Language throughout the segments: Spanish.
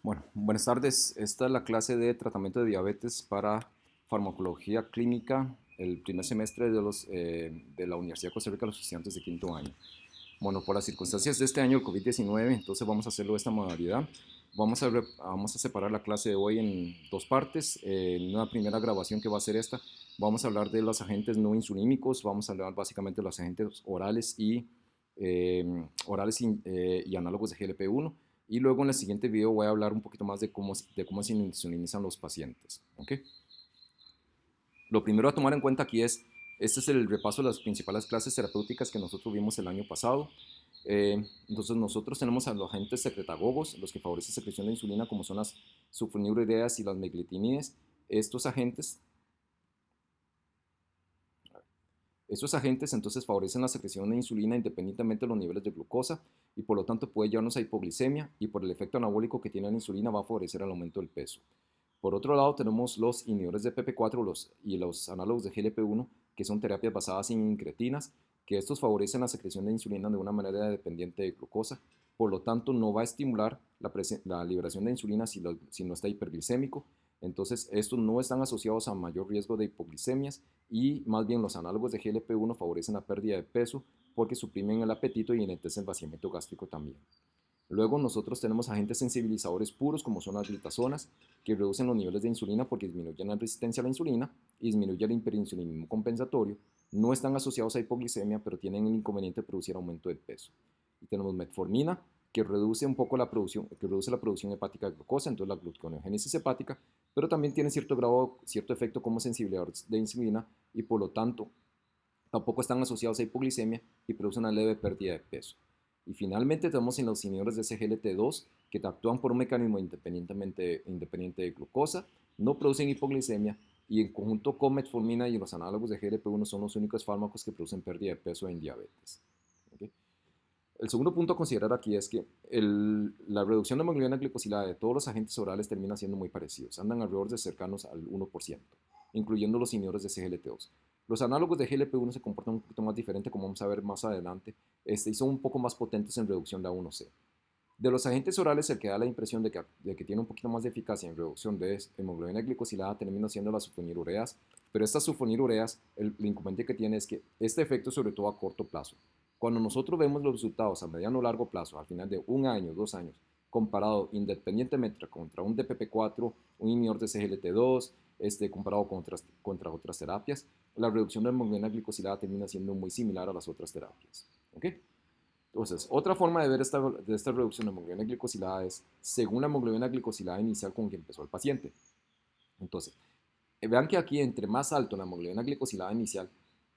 Bueno, buenas tardes. Esta es la clase de tratamiento de diabetes para farmacología clínica, el primer semestre de la Universidad de Costa Rica, los estudiantes de quinto año. Bueno, por las circunstancias de este año, el COVID-19, entonces vamos a hacerlo de esta modalidad. Vamos a separar la clase de hoy en dos partes. En una primera grabación que va a ser esta, vamos a hablar de los agentes no insulínicos, vamos a hablar básicamente de los agentes orales y análogos de GLP-1. Y luego en el siguiente video voy a hablar un poquito más de cómo se insulinizan los pacientes. ¿Ok? Lo primero a tomar en cuenta aquí este es el repaso de las principales clases terapéuticas que nosotros vimos el año pasado. Entonces nosotros tenemos a los agentes secretagogos, los que favorecen secreción de insulina, como son las sulfonilureas y las meglitinides. Estos agentes Estos agentes entonces favorecen la secreción de insulina independientemente de los niveles de glucosa y por lo tanto puede llevarnos a hipoglicemia y por el efecto anabólico que tiene la insulina va a favorecer el aumento del peso. Por otro lado tenemos los inhibidores de PP4 y los análogos de GLP-1 que son terapias basadas en incretinas, que estos favorecen la secreción de insulina de una manera dependiente de glucosa, por lo tanto no va a estimular la liberación de insulina si no está hiperglicémico. Entonces, estos no están asociados a mayor riesgo de hipoglicemias y más bien los análogos de GLP-1 favorecen la pérdida de peso porque suprimen el apetito y enlentecen el vaciamiento gástrico también. Luego nosotros tenemos agentes sensibilizadores puros como son las glitazonas que reducen los niveles de insulina porque disminuyen la resistencia a la insulina y disminuyen el hiperinsulinismo compensatorio. No están asociados a hipoglicemia, pero tienen el inconveniente de producir aumento del peso. Y tenemos metformina, que reduce un poco la producción hepática de glucosa, entonces la gluconeogénesis hepática, pero también tiene cierto efecto como sensibilizador de insulina y por lo tanto tampoco están asociados a hipoglicemia y producen una leve pérdida de peso. Y finalmente tenemos en los inhibidores de SGLT2 que actúan por un mecanismo independiente de glucosa, no producen hipoglicemia y en conjunto con metformina y los análogos de GLP-1 son los únicos fármacos que producen pérdida de peso en diabetes. ¿Okay? El segundo punto a considerar aquí es que la reducción de hemoglobina glicosilada de todos los agentes orales termina siendo muy parecidos, andan alrededor de cercanos al 1%, incluyendo los inhibidores de CGLT2. Los análogos de GLP-1 se comportan un poquito más diferente, como vamos a ver más adelante, y son un poco más potentes en reducción de A1C. De los agentes orales, el que da la impresión de que tiene un poquito más de eficacia en reducción de hemoglobina glicosilada termina siendo las sulfonilureas, pero estas sulfonilureas, el inconveniente que tiene es que este efecto sobre todo a corto plazo. Cuando nosotros vemos los resultados a mediano o largo plazo, al final de un año, 2 años, comparado independientemente contra un DPP4, un inhibidor de CGLT2, comparado contra otras terapias, la reducción de hemoglobina glicosilada termina siendo muy similar a las otras terapias. ¿Ok? Entonces, otra forma de ver esta reducción de hemoglobina glicosilada es según la hemoglobina glicosilada inicial con que empezó el paciente. Entonces, vean que aquí entre más alto la hemoglobina glicosilada inicial,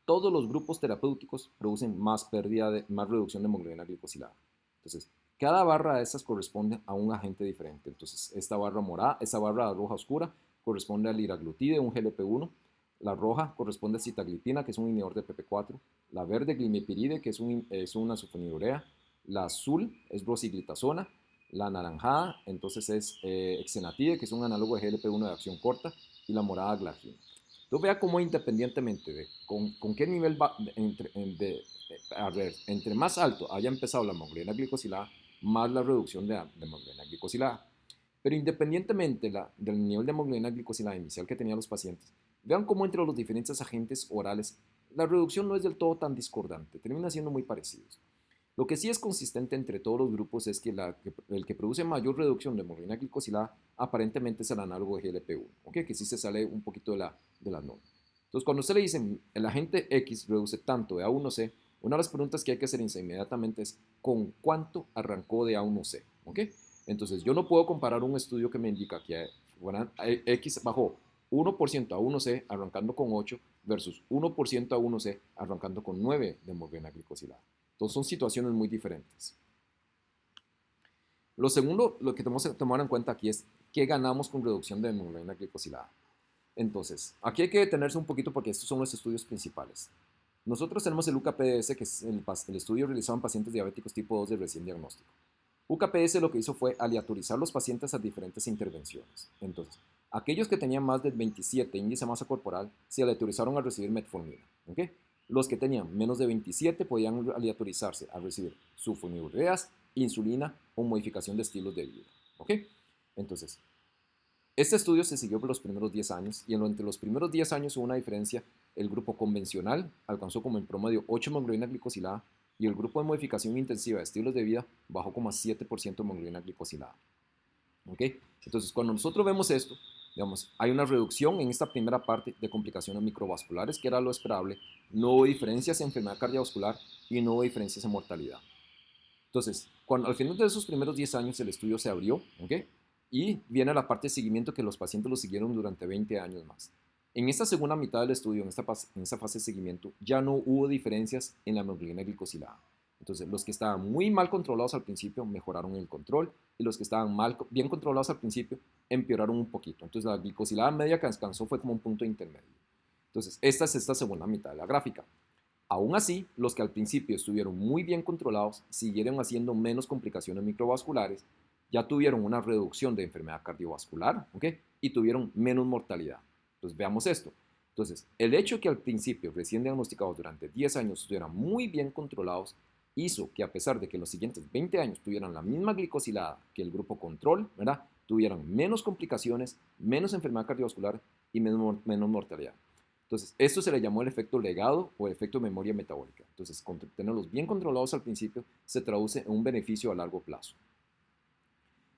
todos los grupos terapéuticos producen más reducción de hemoglobina glicosilada. Entonces, cada barra de estas corresponde a un agente diferente. Entonces, esta barra roja oscura corresponde al liraglutide, un GLP-1. La roja corresponde a sitaglipina, que es un inhibidor de PP4. La verde, glimepiride, que es una sulfonilurea. La azul es rosiglitazona. La anaranjada, entonces es exenatide, que es un análogo de GLP-1 de acción corta. Y la morada, glargina. Entonces vea cómo independientemente de con qué nivel va, entre más alto haya empezado la hemoglobina glicosilada, más la reducción de hemoglobina glicosilada. Pero independientemente del nivel de hemoglobina glicosilada inicial que tenían los pacientes, vean cómo entre los diferentes agentes orales la reducción no es del todo tan discordante, termina siendo muy parecidos. Lo que sí es consistente entre todos los grupos es que el que produce mayor reducción de hemoglobina glicosilada aparentemente es el análogo de GLP-1, ¿okay? Que sí se sale un poquito de la norma. Entonces, cuando usted le dice el agente X reduce tanto de A1C, una de las preguntas que hay que hacer inmediatamente es ¿con cuánto arrancó de A1C? ¿Okay? Entonces, yo no puedo comparar un estudio que me indica que X bajó 1% a 1C arrancando con 8 versus 1% a 1C arrancando con 9 de hemoglobina glicosilada. Entonces son situaciones muy diferentes. Lo segundo, lo que tenemos que tomar en cuenta aquí es qué ganamos con reducción de hemoglobina glicosilada. Entonces, aquí hay que detenerse un poquito porque estos son los estudios principales. Nosotros tenemos el UKPDS, que es el estudio realizado en pacientes diabéticos tipo 2 de recién diagnóstico. UKPS lo que hizo fue aleatorizar los pacientes a diferentes intervenciones. Entonces, aquellos que tenían más de 27 índice de masa corporal se aleatorizaron a recibir metformina. ¿Okay? Los que tenían menos de 27 podían aleatorizarse a recibir sulfonilureas, insulina o modificación de estilos de vida. ¿Okay? Entonces, este estudio se siguió por los primeros 10 años y entre los primeros 10 años hubo una diferencia. El grupo convencional alcanzó como en promedio 8 hemoglobina glicosilada y el grupo de modificación intensiva de estilos de vida bajó como a 7% de hemoglobina glicosilada. ¿Ok? Entonces, cuando nosotros vemos esto, digamos, hay una reducción en esta primera parte de complicaciones microvasculares, que era lo esperable, no hubo diferencias en enfermedad cardiovascular y no hubo diferencias en mortalidad. Entonces, al final de esos primeros 10 años el estudio se abrió, ¿ok? Y viene la parte de seguimiento que los pacientes lo siguieron durante 20 años más. En esta segunda mitad del estudio, en esta fase de seguimiento, ya no hubo diferencias en la hemoglobina glicosilada. Entonces, los que estaban muy mal controlados al principio mejoraron el control y los que estaban bien controlados al principio empeoraron un poquito. Entonces, la glicosilada media que alcanzó fue como un punto intermedio. Entonces, esta es esta segunda mitad de la gráfica. Aún así, los que al principio estuvieron muy bien controlados siguieron haciendo menos complicaciones microvasculares, ya tuvieron una reducción de enfermedad cardiovascular, ¿ok? Y tuvieron menos mortalidad. Entonces, veamos esto. Entonces, el hecho que al principio recién diagnosticados durante 10 años estuvieran muy bien controlados hizo que a pesar de que los siguientes 20 años tuvieran la misma glicosilada que el grupo control, ¿verdad? Tuvieran menos complicaciones, menos enfermedad cardiovascular y menos mortalidad. Entonces, esto se le llamó el efecto legado o el efecto memoria metabólica. Entonces, tenerlos bien controlados al principio se traduce en un beneficio a largo plazo.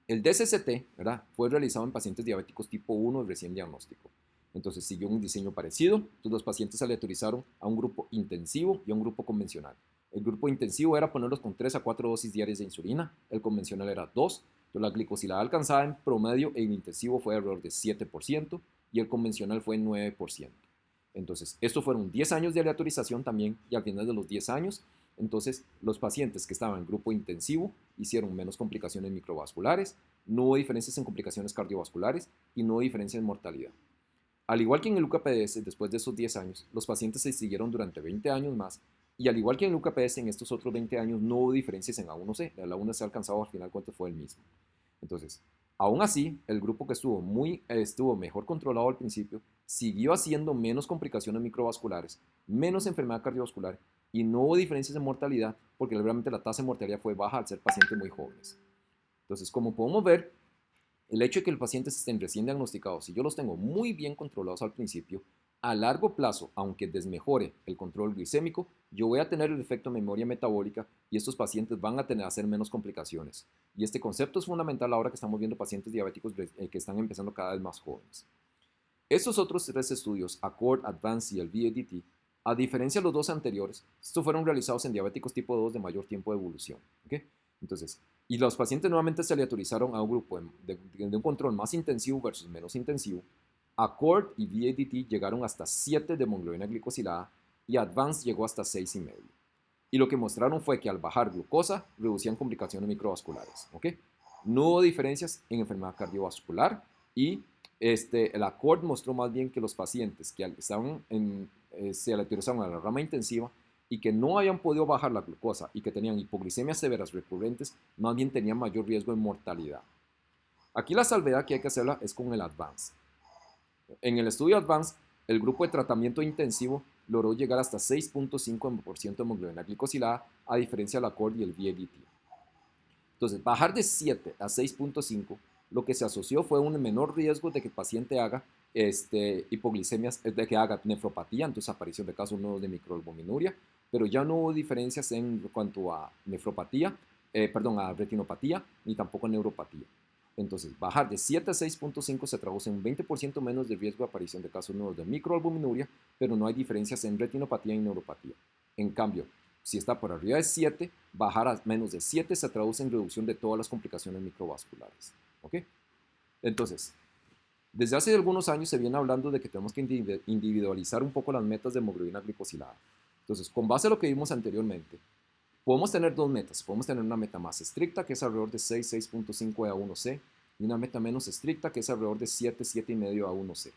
El DCCT, ¿verdad?, fue realizado en pacientes diabéticos tipo 1 recién diagnóstico. Entonces, siguió un diseño parecido. Entonces, los pacientes se aleatorizaron a un grupo intensivo y a un grupo convencional. El grupo intensivo era ponerlos con 3 a 4 dosis diarias de insulina. El convencional era 2. Entonces, la glicosilada alcanzada en promedio en intensivo fue alrededor de 7% y el convencional fue 9%. Entonces, estos fueron 10 años de aleatorización también y al final de los 10 años, entonces los pacientes que estaban en grupo intensivo hicieron menos complicaciones microvasculares, no hubo diferencias en complicaciones cardiovasculares y no hubo diferencia en mortalidad. Al igual que en el UKPS, después de esos 10 años, los pacientes se siguieron durante 20 años más y al igual que en el UKPS, en estos otros 20 años no hubo diferencias en A1C, el A1C alcanzado al final cuánto fue el mismo. Entonces, aún así, el grupo que estuvo mejor controlado al principio siguió haciendo menos complicaciones microvasculares, menos enfermedad cardiovascular y no hubo diferencias en mortalidad porque realmente la tasa de mortalidad fue baja al ser pacientes muy jóvenes. Entonces, como podemos ver, el hecho de que los pacientes estén recién diagnosticados, si yo los tengo muy bien controlados al principio, a largo plazo, aunque desmejore el control glicémico, yo voy a tener el efecto de memoria metabólica y estos pacientes van a hacer menos complicaciones. Y este concepto es fundamental ahora que estamos viendo pacientes diabéticos que están empezando cada vez más jóvenes. Estos otros 3 estudios, ACCORD, ADVANCE y el VADT, a diferencia de los 2 anteriores, estos fueron realizados en diabéticos tipo 2 de mayor tiempo de evolución. ¿Okay? Entonces, y los pacientes nuevamente se aleatorizaron a un grupo de un control más intensivo versus menos intensivo. ACCORD y VADT llegaron hasta 7 de hemoglobina glicosilada y ADVANCE llegó hasta 6,5. Y lo que mostraron fue que al bajar glucosa reducían complicaciones microvasculares. ¿Okay? No hubo diferencias en enfermedad cardiovascular y el ACCORD mostró más bien que los pacientes que se aleatorizaron a la rama intensiva y que no habían podido bajar la glucosa y que tenían hipoglicemias severas recurrentes, más bien tenían mayor riesgo de mortalidad. Aquí la salvedad que hay que hacerla es con el ADVANCE. En el estudio ADVANCE, el grupo de tratamiento intensivo logró llegar hasta 6.5% de hemoglobina glicosilada, a diferencia del ACCORD y el VADT. Entonces, bajar de 7 a 6.5, lo que se asoció fue un menor riesgo de que el paciente haga hipoglicemias, de que haga nefropatía, entonces aparición de casos nuevos de microalbuminuria, pero ya no hubo diferencias en cuanto a nefropatía, a retinopatía, ni tampoco neuropatía. Entonces, bajar de 7 a 6.5 se traduce en un 20% menos de riesgo de aparición de casos nuevos de microalbuminuria, pero no hay diferencias en retinopatía y neuropatía. En cambio, si está por arriba de 7, bajar a menos de 7 se traduce en reducción de todas las complicaciones microvasculares. ¿Ok? Entonces, desde hace algunos años se viene hablando de que tenemos que individualizar un poco las metas de hemoglobina glicosilada. Entonces, con base a lo que vimos anteriormente, podemos tener 2 metas. Podemos tener una meta más estricta, que es alrededor de 6, 6.5 A1C, y una meta menos estricta, que es alrededor de 7, 7,5 A1C.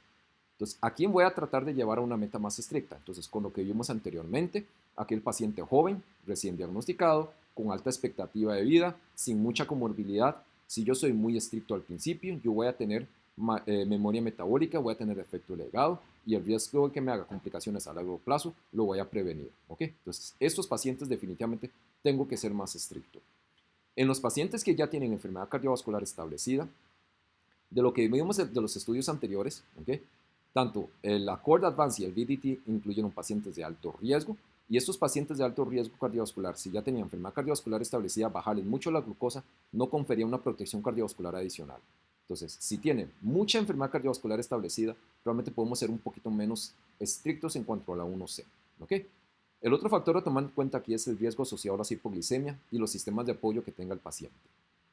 Entonces, ¿a quién voy a tratar de llevar a una meta más estricta? Entonces, con lo que vimos anteriormente, aquel paciente joven, recién diagnosticado, con alta expectativa de vida, sin mucha comorbilidad. Si yo soy muy estricto al principio, yo voy a tener memoria metabólica, voy a tener efecto legado y el riesgo de que me haga complicaciones a largo plazo lo voy a prevenir. ¿Ok? Entonces, estos pacientes definitivamente tengo que ser más estricto. En los pacientes que ya tienen enfermedad cardiovascular establecida, De lo que vimos de los estudios anteriores, ¿ok? Tanto el ACORD Advance y el VDT incluyeron pacientes de alto riesgo, y estos pacientes de alto riesgo cardiovascular, si ya tenían enfermedad cardiovascular establecida, bajarles mucho la glucosa no confería una protección cardiovascular adicional. Entonces, si tienen mucha enfermedad cardiovascular establecida, realmente podemos ser un poquito menos estrictos en cuanto a la 1C. ¿Ok? El otro factor a tomar en cuenta aquí es el riesgo asociado a la hipoglicemia y los sistemas de apoyo que tenga el paciente.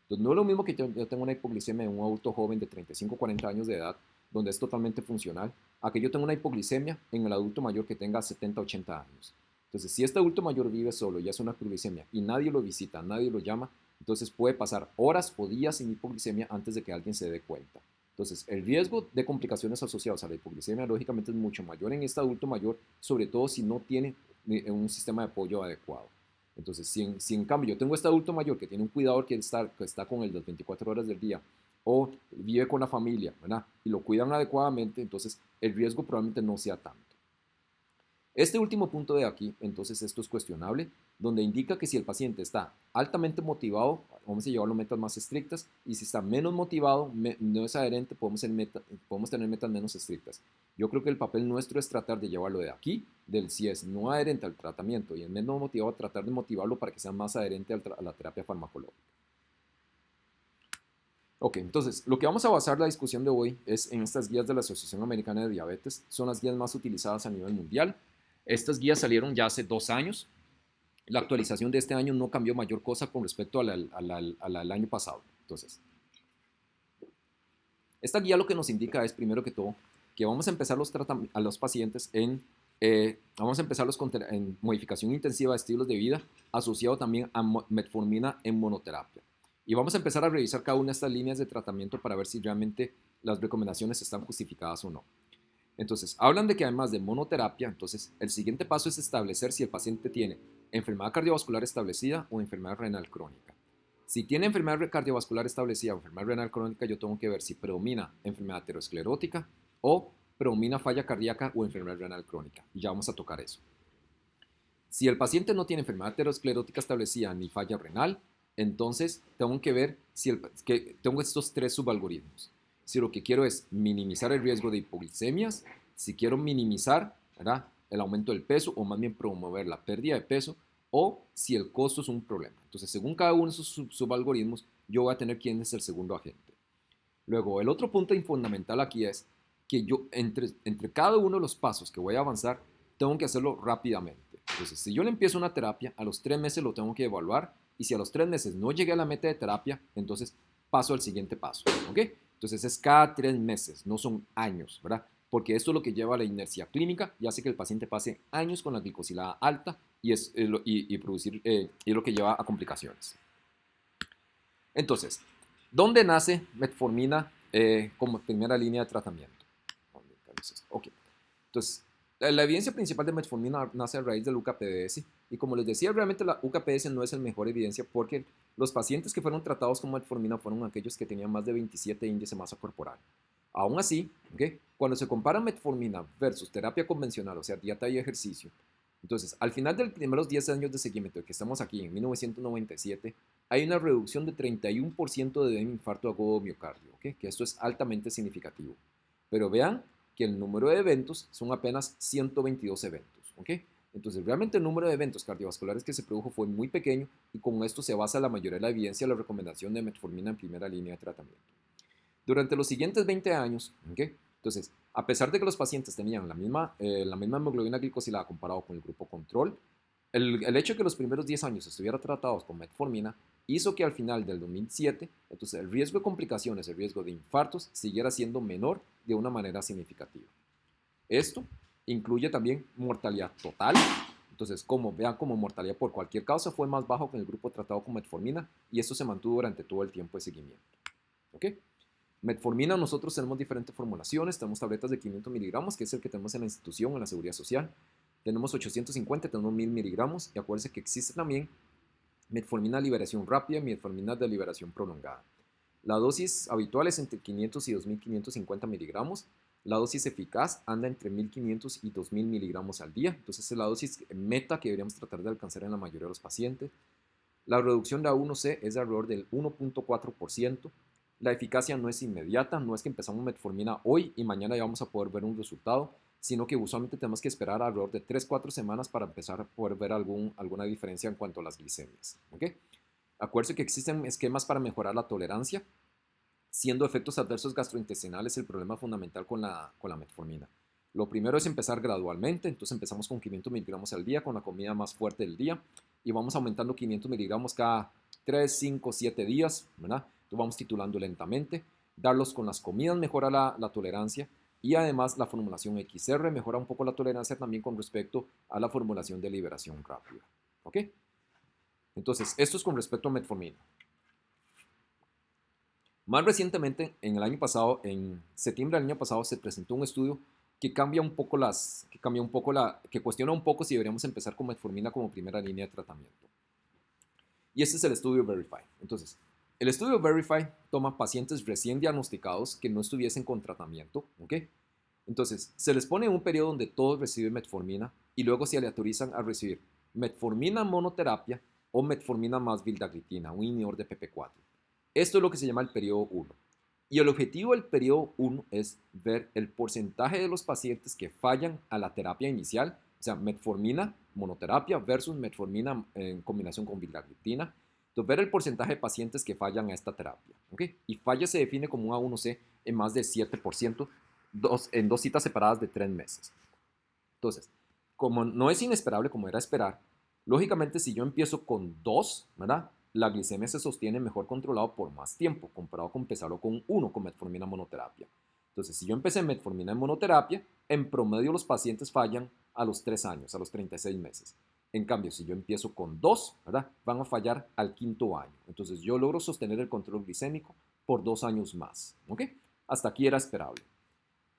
Entonces, no es lo mismo que yo tenga una hipoglicemia en un adulto joven de 35 o 40 años de edad, donde es totalmente funcional, a que yo tenga una hipoglicemia en el adulto mayor que tenga 70 o 80 años. Entonces, si este adulto mayor vive solo y hace una hipoglicemia y nadie lo visita, nadie lo llama, entonces puede pasar horas o días sin hipoglicemia antes de que alguien se dé cuenta. Entonces, el riesgo de complicaciones asociadas a la hipoglicemia lógicamente es mucho mayor en este adulto mayor, sobre todo si no tiene un sistema de apoyo adecuado. Entonces, si en cambio yo tengo este adulto mayor que tiene un cuidador que está con él las 24 horas del día o vive con la familia, ¿verdad? Y lo cuidan adecuadamente, entonces el riesgo probablemente no sea tanto. Este último punto de aquí, entonces esto es cuestionable, donde indica que si el paciente está altamente motivado, vamos a llevarlo a metas más estrictas, y si está menos motivado, no es adherente, podemos tener metas menos estrictas. Yo creo que el papel nuestro es tratar de llevarlo de aquí, del si es no adherente al tratamiento y es menos motivado, tratar de motivarlo para que sea más adherente a la terapia farmacológica. Ok, entonces lo que vamos a basar la discusión de hoy es en estas guías de la Asociación Americana de Diabetes. Son las guías más utilizadas a nivel mundial. Estas guías salieron ya hace 2 años. La actualización de este año no cambió mayor cosa con respecto al año pasado. Entonces, esta guía lo que nos indica es, primero que todo, que vamos a empezar a los pacientes vamos a empezarlos en modificación intensiva de estilos de vida, asociado también a metformina en monoterapia. Y vamos a empezar a revisar cada una de estas líneas de tratamiento para ver si realmente las recomendaciones están justificadas o no. Entonces, hablan de que además de monoterapia, entonces el siguiente paso es establecer si el paciente tiene enfermedad cardiovascular establecida o enfermedad renal crónica. Si tiene enfermedad cardiovascular establecida o enfermedad renal crónica, yo tengo que ver si predomina enfermedad aterosclerótica o predomina falla cardíaca o enfermedad renal crónica. Y ya vamos a tocar eso. Si el paciente no tiene enfermedad aterosclerótica establecida ni falla renal, entonces tengo que ver que tengo estos 3 subalgoritmos. Si lo que quiero es minimizar el riesgo de hipoglicemias, si quiero minimizar, ¿verdad?, el aumento del peso o más bien promover la pérdida de peso, o si el costo es un problema. Entonces, según cada uno de esos subalgoritmos, yo voy a tener quién es el segundo agente. Luego, el otro punto fundamental aquí es que yo, entre cada uno de los pasos que voy a avanzar, tengo que hacerlo rápidamente. Entonces, si yo le empiezo una terapia, a los 3 meses lo tengo que evaluar, y si a los 3 meses no llegué a la meta de terapia, entonces paso al siguiente paso, ¿ok? Entonces es cada 3 meses, no son años, ¿verdad? Porque esto es lo que lleva a la inercia clínica y hace que el paciente pase años con la glicosilada alta y lo que lleva a complicaciones. Entonces, ¿dónde nace metformina como primera línea de tratamiento? Ok, entonces, la evidencia principal de metformina nace a raíz del UKPDS y como les decía, realmente la UKPDS no es la mejor evidencia porque los pacientes que fueron tratados con metformina fueron aquellos que tenían más de 27 índice de masa corporal. Aún así, ¿okay?, cuando se compara metformina versus terapia convencional, o sea, dieta y ejercicio, entonces, al final de los primeros 10 años de seguimiento, que estamos aquí en 1997, hay una reducción de 31% de infarto agudo de miocardio, ¿okay?, que esto es altamente significativo. Pero vean que el número de eventos son apenas 122 eventos, ¿ok? Entonces, realmente el número de eventos cardiovasculares que se produjo fue muy pequeño y con esto se basa la mayoría de la evidencia de la recomendación de metformina en primera línea de tratamiento. Durante los siguientes 20 años, ¿ok?, entonces, a pesar de que los pacientes tenían la misma hemoglobina glicosilada comparado con el grupo control, el hecho de que los primeros 10 años estuvieran tratados con metformina hizo que al final del 2007, entonces el riesgo de complicaciones, el riesgo de infartos, siguiera siendo menor de una manera significativa. Esto incluye también mortalidad total. Entonces, vean, como mortalidad por cualquier causa fue más bajo que en el grupo tratado con metformina y esto se mantuvo durante todo el tiempo de seguimiento. ¿Ok? Metformina, nosotros tenemos diferentes formulaciones. Tenemos tabletas de 500 miligramos, que es el que tenemos en la institución, en la Seguridad Social. Tenemos 850, tenemos 1000 miligramos. Y acuérdense que existe también metformina de liberación rápida y metformina de liberación prolongada. La dosis habitual es entre 500 y 2550 miligramos. La dosis eficaz anda entre 1500 y 2000 miligramos al día. Entonces es la dosis meta que deberíamos tratar de alcanzar en la mayoría de los pacientes. La reducción de A1C es de alrededor del 1.4%. La eficacia no es inmediata, no es que empezamos metformina hoy y mañana ya vamos a poder ver un resultado, sino que usualmente tenemos que esperar alrededor de 3-4 semanas para empezar a poder ver alguna diferencia en cuanto a las glicemias. ¿Okay? Acuérdense que existen esquemas para mejorar la tolerancia, siendo efectos adversos gastrointestinales el problema fundamental con la metformina. Lo primero es empezar gradualmente, entonces empezamos con 500 miligramos al día, con la comida más fuerte del día, y vamos aumentando 500 miligramos cada 3, 5, 7 días, ¿verdad? Entonces vamos titulando lentamente. Darlos con las comidas mejora la tolerancia, y además la formulación XR mejora un poco la tolerancia también con respecto a la formulación de liberación rápida. ¿Ok? Entonces, esto es con respecto a metformina. Más recientemente, en el año pasado, en septiembre del año pasado, se presentó un estudio que que cuestiona un poco si deberíamos empezar con metformina como primera línea de tratamiento. Y este es el estudio Verify. Entonces, el estudio Verify toma pacientes recién diagnosticados que no estuviesen con tratamiento, ¿ok? Entonces, se les pone un periodo donde todos reciben metformina y luego se aleatorizan a recibir metformina monoterapia o metformina más vildaglitina, un inhibidor de PP4. Esto es lo que se llama el periodo 1. Y el objetivo del periodo 1 es ver el porcentaje de los pacientes que fallan a la terapia inicial, o sea, metformina monoterapia versus metformina en combinación con vildaglitina. Entonces, ver el porcentaje de pacientes que fallan a esta terapia. ¿Okay? Y falla se define como un A1C en más del 7%, en 2 citas separadas de 3 meses. Entonces, como no es inesperable como era esperar, lógicamente si yo empiezo con 2, ¿verdad? La glicemia se sostiene mejor controlado por más tiempo, comparado con empezarlo con 1 con metformina monoterapia. Entonces, si yo empecé metformina en monoterapia, en promedio los pacientes fallan a los 3 años, a los 36 meses. En cambio, si yo empiezo con 2, ¿verdad? Van a fallar al 5.º año. Entonces, yo logro sostener el control glicémico por 2 años más. ¿Ok? Hasta aquí era esperable.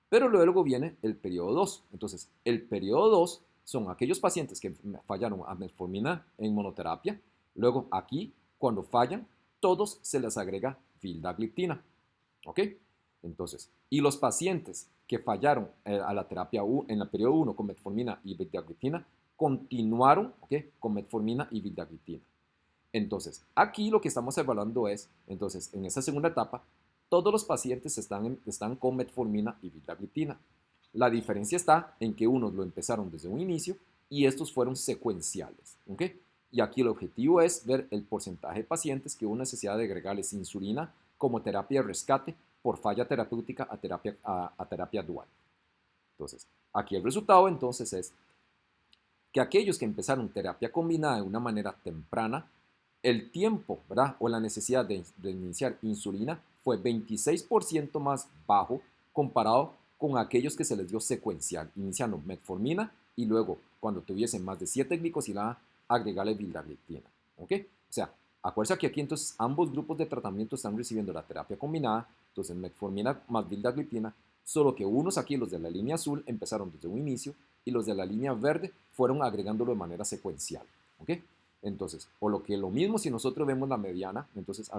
Pero luego viene el periodo 2. Entonces, el periodo 2 son aquellos pacientes que fallaron a metformina en monoterapia. Luego, aquí, cuando fallan, todos se les agrega vildagliptina. ¿Ok? Entonces, y los pacientes que fallaron a la terapia en el periodo 1 con metformina y vildagliptina, continuaron, ¿ok?, con metformina y vildagliptina. Entonces, aquí lo que estamos evaluando es, entonces, en esa segunda etapa, todos los pacientes están con metformina y vildagliptina. La diferencia está en que unos lo empezaron desde un inicio y estos fueron secuenciales. ¿Ok? Y aquí el objetivo es ver el porcentaje de pacientes que hubo necesidad de agregarles insulina como terapia de rescate por falla terapéutica a terapia dual. Entonces, aquí el resultado entonces es que aquellos que empezaron terapia combinada de una manera temprana, el tiempo, ¿verdad?, o la necesidad de iniciar insulina fue 26% más bajo comparado con aquellos que se les dio secuencial, iniciando metformina y luego, cuando tuviesen más de 7 glicosilada, agregarle vildagliptina. ¿Ok? O sea, acuérdense que aquí entonces ambos grupos de tratamiento están recibiendo la terapia combinada, entonces metformina más vildagliptina, solo que unos aquí, los de la línea azul, empezaron desde un inicio y los de la línea verde fueron agregándolo de manera secuencial. ¿Ok? Entonces, o lo mismo si nosotros vemos la mediana, entonces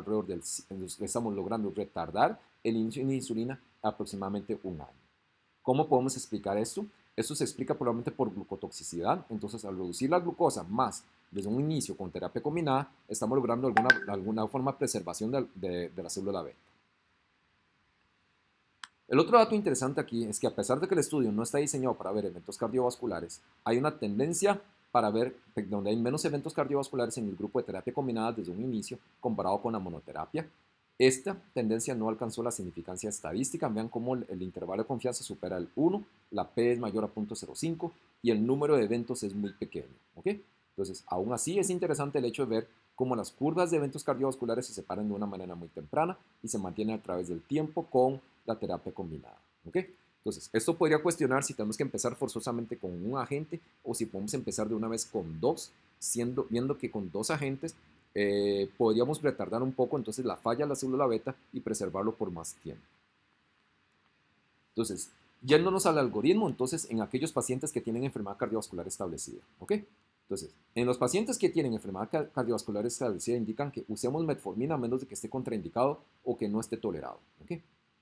estamos logrando retardar el inicio de insulina aproximadamente un año. ¿Cómo podemos explicar esto? Esto se explica probablemente por glucotoxicidad. Entonces, al reducir la glucosa más desde un inicio con terapia combinada, estamos logrando alguna forma de preservación de la célula beta. El otro dato interesante aquí es que a pesar de que el estudio no está diseñado para ver eventos cardiovasculares, hay una tendencia para ver donde hay menos eventos cardiovasculares en el grupo de terapia combinada desde un inicio comparado con la monoterapia. Esta tendencia no alcanzó la significancia estadística. Vean cómo el intervalo de confianza supera el 1, la P es mayor a 0.05 y el número de eventos es muy pequeño. ¿Ok? Entonces, aún así es interesante el hecho de ver cómo las curvas de eventos cardiovasculares se separan de una manera muy temprana y se mantienen a través del tiempo con la terapia combinada. ¿Ok? Entonces, esto podría cuestionar si tenemos que empezar forzosamente con un agente o si podemos empezar de una vez con dos, viendo que con 2 agentes podríamos retardar un poco entonces la falla de la célula beta y preservarlo por más tiempo. Entonces, yéndonos al algoritmo, entonces en aquellos pacientes que tienen enfermedad cardiovascular establecida, ¿ok? Entonces, en los pacientes que tienen enfermedad cardiovascular establecida indican que usemos metformina a menos de que esté contraindicado o que no esté tolerado, ¿ok?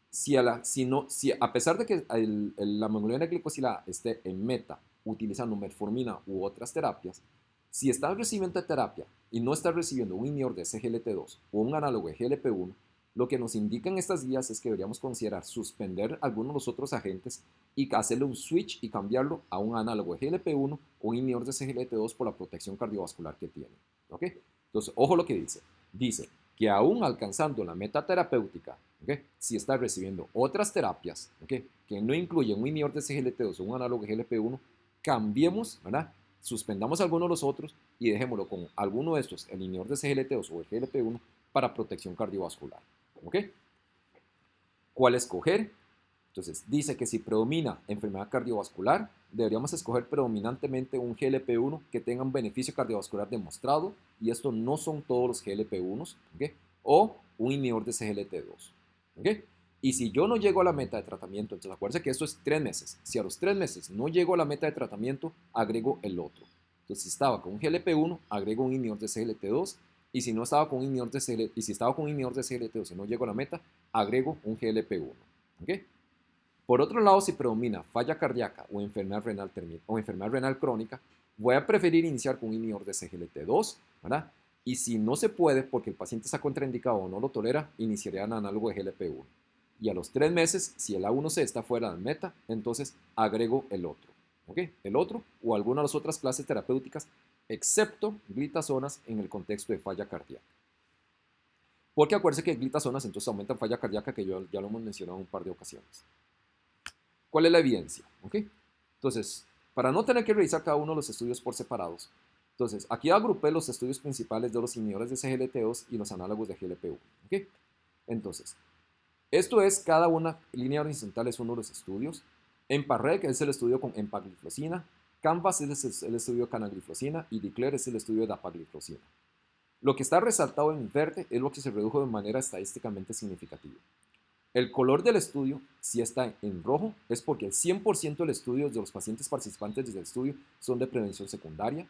Si a pesar de que la hemoglobina glicosilada esté en meta utilizando metformina u otras terapias, si está recibiendo terapia y no está recibiendo un inhibidor de SGLT2 o un análogo de GLP-1, Lo que nos indican estas guías es que deberíamos considerar suspender algunos de los otros agentes y hacerle un switch y cambiarlo a un análogo de GLP-1 o un inhibidor de SGLT2 por la protección cardiovascular que tiene. ¿Ok? Entonces, ojo lo que dice. Dice que aún alcanzando la meta terapéutica, ¿okay? Si está recibiendo otras terapias, ¿okay? Que no incluyen un inhibidor de SGLT2 o un análogo de GLP-1, cambiemos, ¿verdad? Suspendamos alguno de los otros y dejémoslo con alguno de estos, el inhibidor de SGLT2 o el GLP-1, para protección cardiovascular. ¿Ok? ¿Cuál escoger? Entonces, dice que si predomina enfermedad cardiovascular, deberíamos escoger predominantemente un GLP-1 que tenga un beneficio cardiovascular demostrado, y esto no son todos los GLP-1s, ¿ok? O un inhibidor de SGLT2, ¿ok? Y si yo no llego a la meta de tratamiento, entonces acuérdense que esto es 3 meses. Si a los 3 meses no llego a la meta de tratamiento, agrego el otro. Entonces, si estaba con un GLP-1, agrego un inhibidor de SGLT2, y si no estaba con un inhibidor de SGLT, y si estaba con un inhibidor de SGLT2 y no llego a la meta, agrego un GLP-1, ¿ok? Por otro lado, si predomina falla cardíaca o enfermedad renal crónica, voy a preferir iniciar con un inhibidor de SGLT2, ¿verdad? Y si no se puede porque el paciente está contraindicado o no lo tolera, iniciaría un análogo de GLP-1. Y a los 3 meses, si el A1C está fuera de meta, entonces agrego el otro, ¿ok? El otro o alguna de las otras clases terapéuticas, excepto glitazonas en el contexto de falla cardíaca. Porque acuérdense que glitazonas entonces aumentan falla cardíaca, que ya lo hemos mencionado un par de ocasiones. ¿Cuál es la evidencia? ¿Ok? Entonces, para no tener que revisar cada uno de los estudios por separados, entonces, aquí agrupé los estudios principales de los inhibidores de SGLT2 y los análogos de GLP-1. ¿Ok? Entonces, esto es cada una línea horizontal, es uno de los estudios. EMPA-REG es el estudio con empagliflozina, CANVAS es el estudio de canagliflozina y DECLARE es el estudio de dapagliflozina. Lo que está resaltado en verde es lo que se redujo de manera estadísticamente significativa. El color del estudio, si está en rojo, es porque el 100% del estudio de los pacientes participantes del estudio son de prevención secundaria.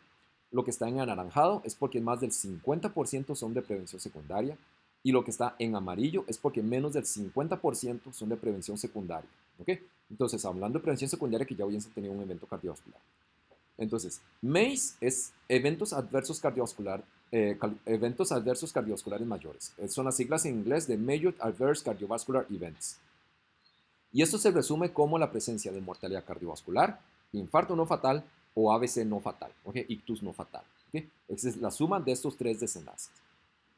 Lo que está en anaranjado es porque más del 50% son de prevención secundaria. Y lo que está en amarillo es porque menos del 50% son de prevención secundaria. ¿Ok? Entonces, hablando de prevención secundaria, que ya hubiesen tenido un evento cardiovascular. Entonces, MACE es eventos adversos cardiovasculares mayores. Son las siglas en inglés de Major Adverse Cardiovascular Events. Y esto se resume como la presencia de mortalidad cardiovascular, infarto no fatal o ABC no fatal, ¿okay? Ictus no fatal. ¿Okay? Esa es la suma de estos tres desenlaces.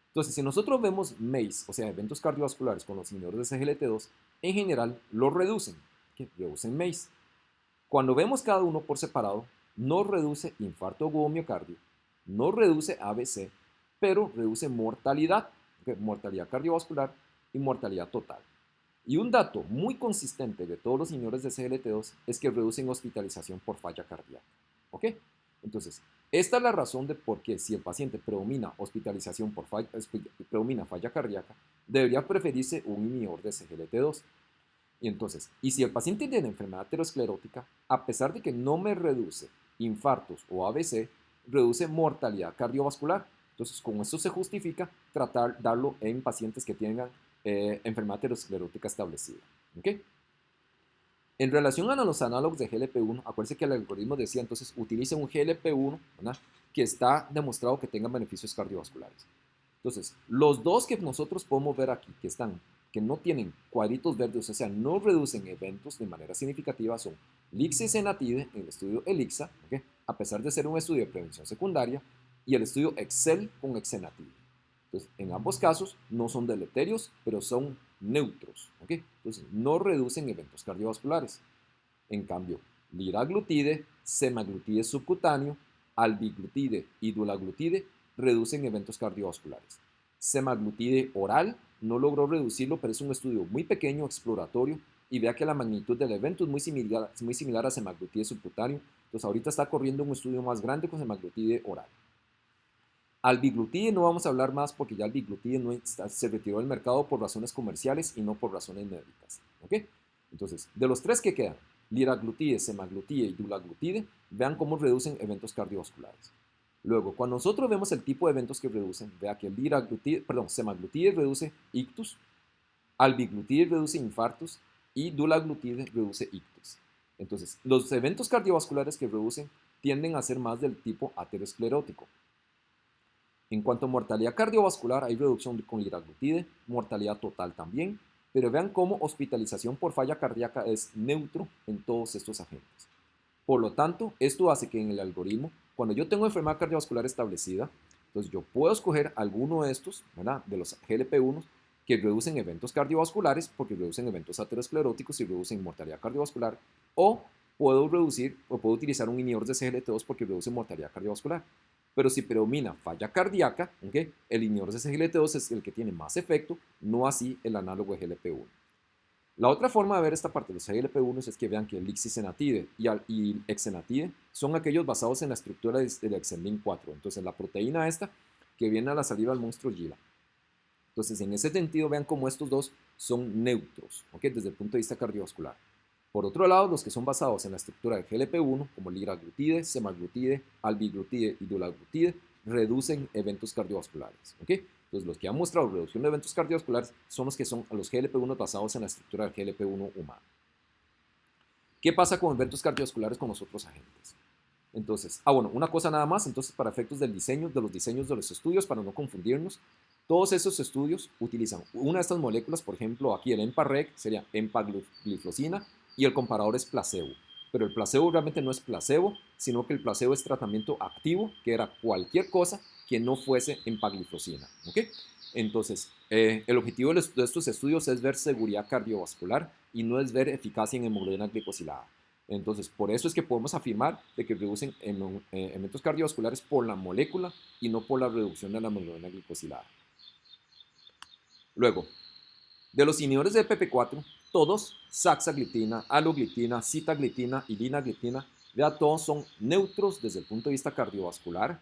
Entonces, si nosotros vemos MACE, o sea, eventos cardiovasculares con los inhibidores de SGLT2, en general los reducen, ¿okay? Reducen MACE. Cuando vemos cada uno por separado, no reduce infarto agudo miocardio, no reduce ABC, pero reduce mortalidad, mortalidad cardiovascular y mortalidad total. Y un dato muy consistente de todos los inhibidores de SGLT2 es que reducen hospitalización por falla cardíaca. ¿Ok? Entonces, esta es la razón de por qué si el paciente predomina hospitalización por predomina falla cardíaca, debería preferirse un inhibidor de SGLT2. Y entonces, y si el paciente tiene enfermedad aterosclerótica, a pesar de que no me reduce infartos o ABC, reduce mortalidad cardiovascular. Entonces, con esto se justifica darlo en pacientes que tengan enfermedad aterosclerótica establecida. ¿Okay? En relación a los análogos de GLP-1, acuérdense que el algoritmo decía entonces utilice un GLP-1, ¿verdad?, que está demostrado que tengan beneficios cardiovasculares. Entonces, los dos que nosotros podemos ver aquí, que no tienen cuadritos verdes, o sea, no reducen eventos de manera significativa, son LIXA y Senatide en el estudio ELIXA, ¿okay?, a pesar de ser un estudio de prevención secundaria, y el estudio EXCEL con Exenatide. Entonces, en ambos casos no son deleterios, pero son neutros, ¿okay? Entonces, no reducen eventos cardiovasculares. En cambio, liraglutide, semaglutide subcutáneo, albiglutide y dulaglutide reducen eventos cardiovasculares. Semaglutide oral no logró reducirlo, pero es un estudio muy pequeño, exploratorio, y vea que la magnitud del evento es muy similar a semaglutide subcutáneo. Entonces, ahorita está corriendo un estudio más grande con semaglutide oral. Albiglutide no vamos a hablar más porque ya albiglutide se retiró del mercado por razones comerciales y no por razones médicas. ¿Ok? Entonces, de los tres que quedan, liraglutide, semaglutide y dulaglutide, vean cómo reducen eventos cardiovasculares. Luego, cuando nosotros vemos el tipo de eventos que reducen, vea que semaglutide reduce ictus, albiglutide reduce infartos y dulaglutide reduce ictus. Entonces, los eventos cardiovasculares que reducen tienden a ser más del tipo aterosclerótico. En cuanto a mortalidad cardiovascular, hay reducción con liraglutide, mortalidad total también, pero vean cómo hospitalización por falla cardíaca es neutro en todos estos agentes. Por lo tanto, esto hace que en el algoritmo, cuando yo tengo enfermedad cardiovascular establecida, entonces yo puedo escoger alguno de estos, ¿verdad? De los GLP-1 que reducen eventos cardiovasculares porque reducen eventos ateroscleróticos y reducen mortalidad cardiovascular, o puedo reducir o puedo utilizar un inhibidor de SGLT2 porque reduce mortalidad cardiovascular. Pero si predomina falla cardíaca, ¿okay? El inhibidor de SGLT2 es el que tiene más efecto, no así el análogo de GLP-1. La otra forma de ver esta parte de los GLP-1 es que vean que el lixisenatide y exenatide son aquellos basados en la estructura del exendin 4. Entonces, la proteína esta que viene a la salida del monstruo GILA. Entonces, en ese sentido, vean cómo estos dos son neutros, ¿okay? Desde el punto de vista cardiovascular. Por otro lado, los que son basados en la estructura del GLP-1, como liraglutide, semaglutide, albiglutide y dulaglutide, reducen eventos cardiovasculares, ¿okay? Entonces, los que han mostrado reducción de eventos cardiovasculares son los que son los GLP-1 basados en la estructura del GLP-1 humano. ¿Qué pasa con eventos cardiovasculares con los otros agentes? Entonces, bueno, una cosa nada más, entonces para efectos del diseño, de los diseños de los estudios, para no confundirnos, todos esos estudios utilizan una de estas moléculas, por ejemplo, aquí el EMPA-REG sería empagliflozina y el comparador es placebo. Pero el placebo realmente no es placebo, sino que el placebo es tratamiento activo, que era cualquier cosa que no fuese empagliflozina. ¿Okay? Entonces, el objetivo de estos estudios es ver seguridad cardiovascular y no es ver eficacia en hemoglobina glicosilada. Entonces, por eso es que podemos afirmar de que reducen eventos cardiovasculares por la molécula y no por la reducción de la hemoglobina glicosilada. Luego, de los inhibidores de PP4, todos, saxaglitina, aloglitina, sitaglitina y linaglitina, todos son neutros desde el punto de vista cardiovascular.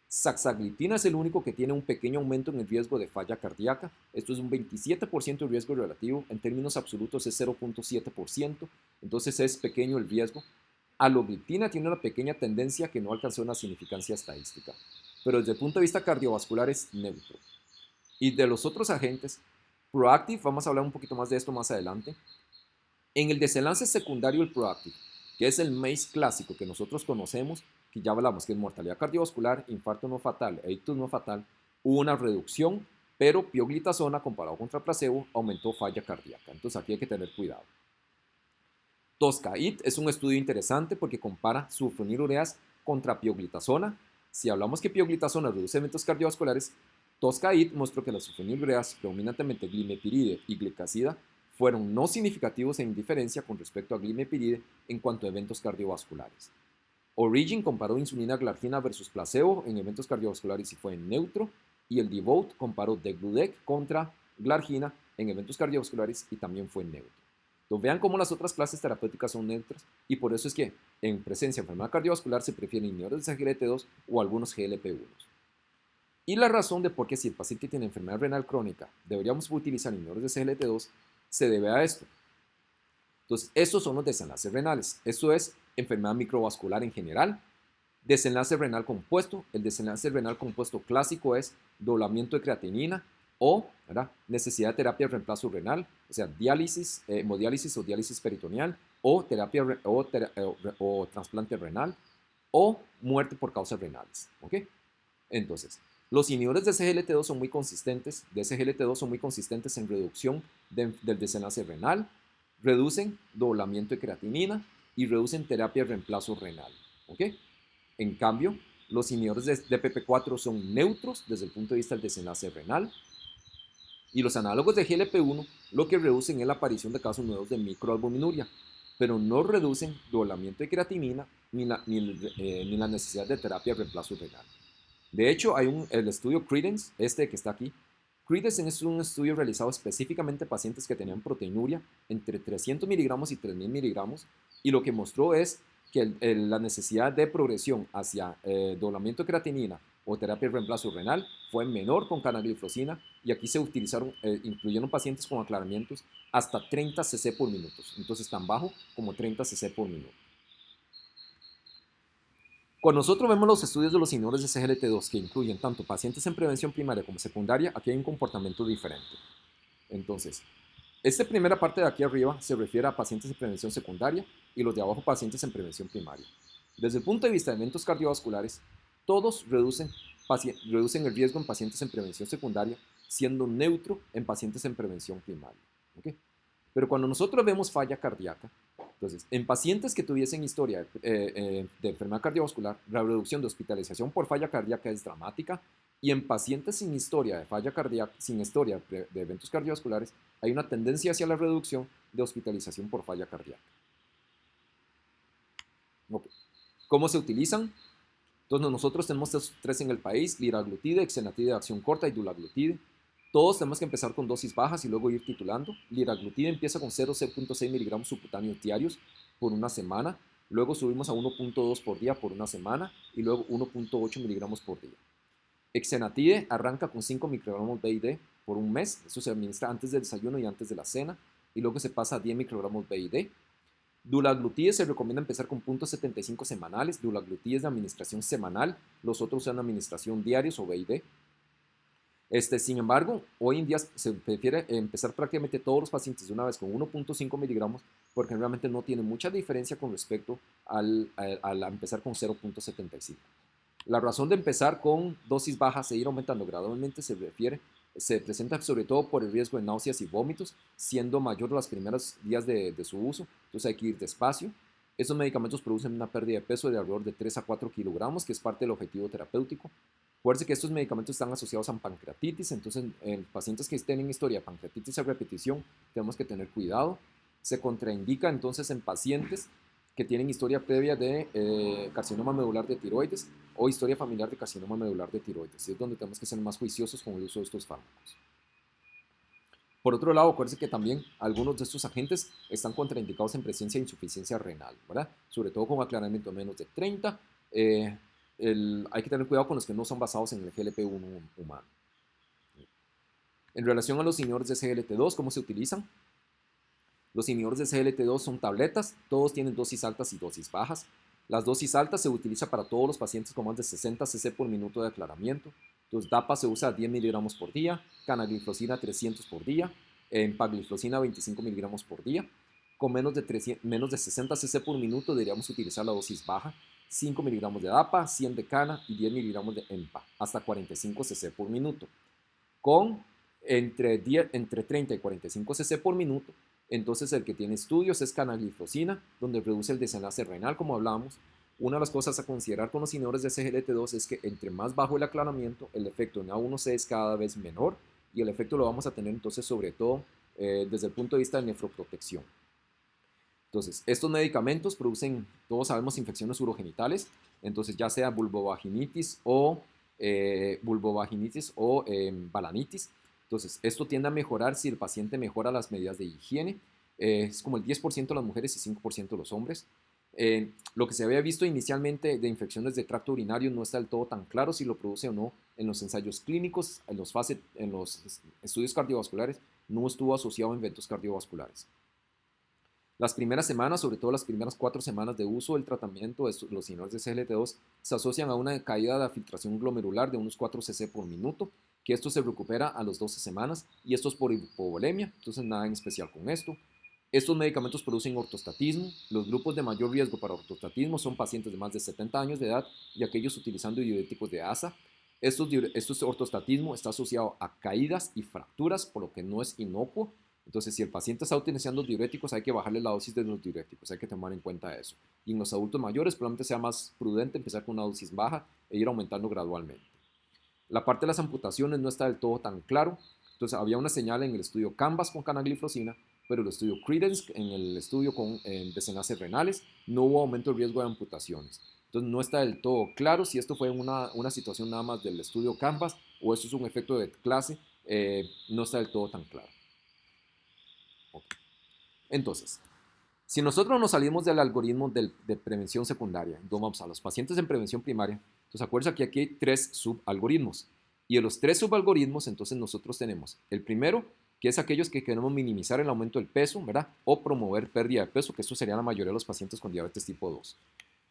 Saxaglitina es el único que tiene un pequeño aumento en el riesgo de falla cardíaca. Esto es un 27% de riesgo relativo. En términos absolutos es 0.7%. Entonces es pequeño el riesgo. Aloglitina tiene una pequeña tendencia que no alcanzó una significancia estadística. Pero desde el punto de vista cardiovascular es neutro. Y de los otros agentes, Proactive, vamos a hablar un poquito más de esto más adelante. En el desenlace secundario del Proactive, que es el MACE clásico que nosotros conocemos, que ya hablamos que es mortalidad cardiovascular, infarto no fatal e ictus no fatal, hubo una reducción, pero pioglitazona comparado contra placebo aumentó falla cardíaca. Entonces aquí hay que tener cuidado. TOSCA-IT es un estudio interesante porque compara sulfonilureas contra pioglitazona. Si hablamos que pioglitazona reduce eventos cardiovasculares, TOSCA-IT mostró que las sulfonilureas, predominantemente glimepiride y glicazida, fueron no significativos en diferencia con respecto a glimepiride en cuanto a eventos cardiovasculares. Origin comparó insulina glargina versus placebo en eventos cardiovasculares y fue en neutro, y el DEVOTE comparó degludec contra glargina en eventos cardiovasculares y también fue neutro. Entonces vean cómo las otras clases terapéuticas son neutras y por eso es que en presencia de enfermedad cardiovascular se prefieren inhibidores de SGLT2 o algunos GLP-1. Y la razón de por qué si el paciente tiene enfermedad renal crónica deberíamos utilizar inhibidores de SGLT2 se debe a esto. Entonces, estos son los desenlaces renales. Esto es enfermedad microvascular en general. Desenlace renal compuesto. El desenlace renal compuesto clásico es doblamiento de creatinina o necesidad de terapia de reemplazo renal, o sea, diálisis, hemodiálisis o diálisis peritoneal, o o trasplante renal, o muerte por causas renales. ¿Okay? Entonces, los inhibidores de SGLT2 son muy consistentes, en reducción del desenlace renal, reducen doblamiento de creatinina y reducen terapia de reemplazo renal. ¿Okay? En cambio, los inhibidores de PP4 son neutros desde el punto de vista del desenlace renal y los análogos de GLP-1 lo que reducen es la aparición de casos nuevos de microalbuminuria, pero no reducen doblamiento de creatinina ni la necesidad de terapia de reemplazo renal. De hecho, hay el estudio Credence, este que está aquí. Credence es un estudio realizado específicamente en pacientes que tenían proteinuria entre 300 miligramos y 3000 miligramos, y lo que mostró es que la necesidad de progresión hacia doblamiento de creatinina o terapia de reemplazo renal fue menor con canagliflozina, y aquí se incluyeron pacientes con aclaramientos hasta 30 cc por minuto, entonces tan bajo como 30 cc por minuto. Cuando nosotros vemos los estudios de los inhibidores de SGLT2 que incluyen tanto pacientes en prevención primaria como secundaria, aquí hay un comportamiento diferente. Entonces, esta primera parte de aquí arriba se refiere a pacientes en prevención secundaria y los de abajo pacientes en prevención primaria. Desde el punto de vista de eventos cardiovasculares, todos reducen reducen el riesgo en pacientes en prevención secundaria, siendo neutro en pacientes en prevención primaria. ¿Okay? Pero cuando nosotros vemos falla cardíaca, entonces, en pacientes que tuviesen historia de enfermedad cardiovascular, la reducción de hospitalización por falla cardíaca es dramática, y en pacientes sin historia de falla cardíaca, sin historia de eventos cardiovasculares, hay una tendencia hacia la reducción de hospitalización por falla cardíaca. Okay. ¿Cómo se utilizan? Entonces nosotros tenemos estos tres en el país: liraglutide, exenatide de acción corta y dulaglutide. Todos tenemos que empezar con dosis bajas y luego ir titulando. Liraglutide empieza con 0,6 miligramos subcutáneos diarios por una semana. Luego subimos a 1,2 por día por una semana y luego 1,8 miligramos por día. Exenatide arranca con 5 microgramos BID por un mes. Eso se administra antes del desayuno y antes de la cena. Y luego se pasa a 10 microgramos BID. Dulaglutide se recomienda empezar con 0,75 semanales. Dulaglutide es de administración semanal. Los otros son de administración diarios o BID. Sin embargo, hoy en día se prefiere empezar prácticamente todos los pacientes de una vez con 1,5 miligramos porque realmente no tiene mucha diferencia con respecto al empezar con 0,75. La razón de empezar con dosis bajas e ir aumentando gradualmente se presenta sobre todo por el riesgo de náuseas y vómitos, siendo mayor los primeros días de su uso. Entonces hay que ir despacio. Estos medicamentos producen una pérdida de peso de alrededor de 3 a 4 kilogramos, que es parte del objetivo terapéutico. Acuérdense que estos medicamentos están asociados a pancreatitis, entonces en pacientes que tienen historia de pancreatitis a repetición tenemos que tener cuidado. Se contraindica entonces en pacientes que tienen historia previa de carcinoma medular de tiroides o historia familiar de carcinoma medular de tiroides. Y es donde tenemos que ser más juiciosos con el uso de estos fármacos. Por otro lado, acuérdense que también algunos de estos agentes están contraindicados en presencia de insuficiencia renal, ¿verdad? Sobre todo con aclaramiento de menos de 30. Hay que tener cuidado con los que no son basados en el GLP-1 humano. En relación a los inhibidores de SGLT2, ¿cómo se utilizan? Los inhibidores de SGLT2 son tabletas, todos tienen dosis altas y dosis bajas. Las dosis altas se utilizan para todos los pacientes con más de 60 cc por minuto de aclaramiento. Entonces, DAPA se usa a 10 miligramos por día, canagliflozina 300 por día, empagliflozina 25 miligramos por día. Con menos de 60 cc por minuto deberíamos utilizar la dosis baja, 5 miligramos de DAPA, 100 de cana y 10 miligramos de EMPA, hasta 45 cc por minuto. Con entre 30 y 45 cc por minuto, entonces el que tiene estudios es canagliflozina, donde reduce el desenlace renal, como hablábamos. Una de las cosas a considerar con los inhibidores de SGLT2 es que entre más bajo el aclaramiento, el efecto en A1C es cada vez menor y el efecto lo vamos a tener entonces sobre todo desde el punto de vista de nefroprotección. Entonces, estos medicamentos producen, todos sabemos, infecciones urogenitales, entonces ya sea vulvovaginitis o balanitis. Entonces, esto tiende a mejorar si el paciente mejora las medidas de higiene. Es como el 10% de las mujeres y 5% de los hombres. Lo que se había visto inicialmente de infecciones de tracto urinario no está del todo tan claro si lo produce o no en los ensayos clínicos, en los estudios cardiovasculares, no estuvo asociado a eventos cardiovasculares. Las primeras semanas, sobre todo las primeras 4 semanas de uso del tratamiento de los inhibidores de SGLT2, se asocian a una caída de filtración glomerular de unos 4 cc por minuto, que esto se recupera a las 12 semanas, y esto es por hipovolemia, entonces nada en especial con esto. Estos medicamentos producen ortostatismo. Los grupos de mayor riesgo para ortostatismo son pacientes de más de 70 años de edad y aquellos utilizando diuréticos de ASA. Estos ortostatismo está asociado a caídas y fracturas, por lo que no es inocuo. Entonces, si el paciente está utilizando diuréticos, hay que bajarle la dosis de los diuréticos, hay que tomar en cuenta eso. Y en los adultos mayores, probablemente sea más prudente empezar con una dosis baja e ir aumentando gradualmente. La parte de las amputaciones no está del todo tan claro. Entonces, había una señal en el estudio CANVAS con canagliflozina, pero el estudio CREDENCE, en el estudio con desenlaces renales, no hubo aumento de riesgo de amputaciones. Entonces, no está del todo claro si esto fue una situación nada más del estudio CANVAS o esto es un efecto de clase. No está del todo tan claro. Okay. Entonces, si nosotros nos salimos del algoritmo de prevención secundaria, entonces vamos a los pacientes en prevención primaria, entonces acuérdense que aquí hay 3 subalgoritmos. Y de los 3 subalgoritmos, entonces nosotros tenemos el primero, que es aquellos que queremos minimizar el aumento del peso, ¿verdad? O promover pérdida de peso, que esto sería la mayoría de los pacientes con diabetes tipo 2.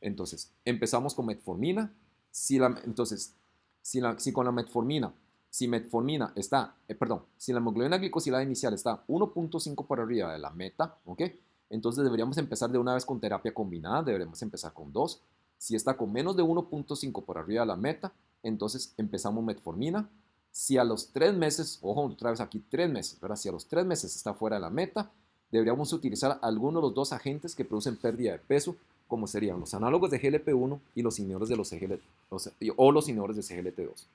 Entonces, empezamos con metformina. Si con la metformina, si la hemoglobina glicosilada inicial está 1,5 por arriba de la meta, ¿ok? Entonces deberíamos empezar de una vez con terapia combinada, deberíamos empezar con 2. Si está con menos de 1,5 por arriba de la meta, entonces empezamos metformina. Si a los 3 meses, ojo, otra vez aquí 3 meses, ¿verdad? Si a los 3 meses está fuera de la meta, deberíamos utilizar alguno de los dos agentes que producen pérdida de peso, como serían los análogos de GLP-1 y los inhibidores de los o los inhibidores de CGLT2.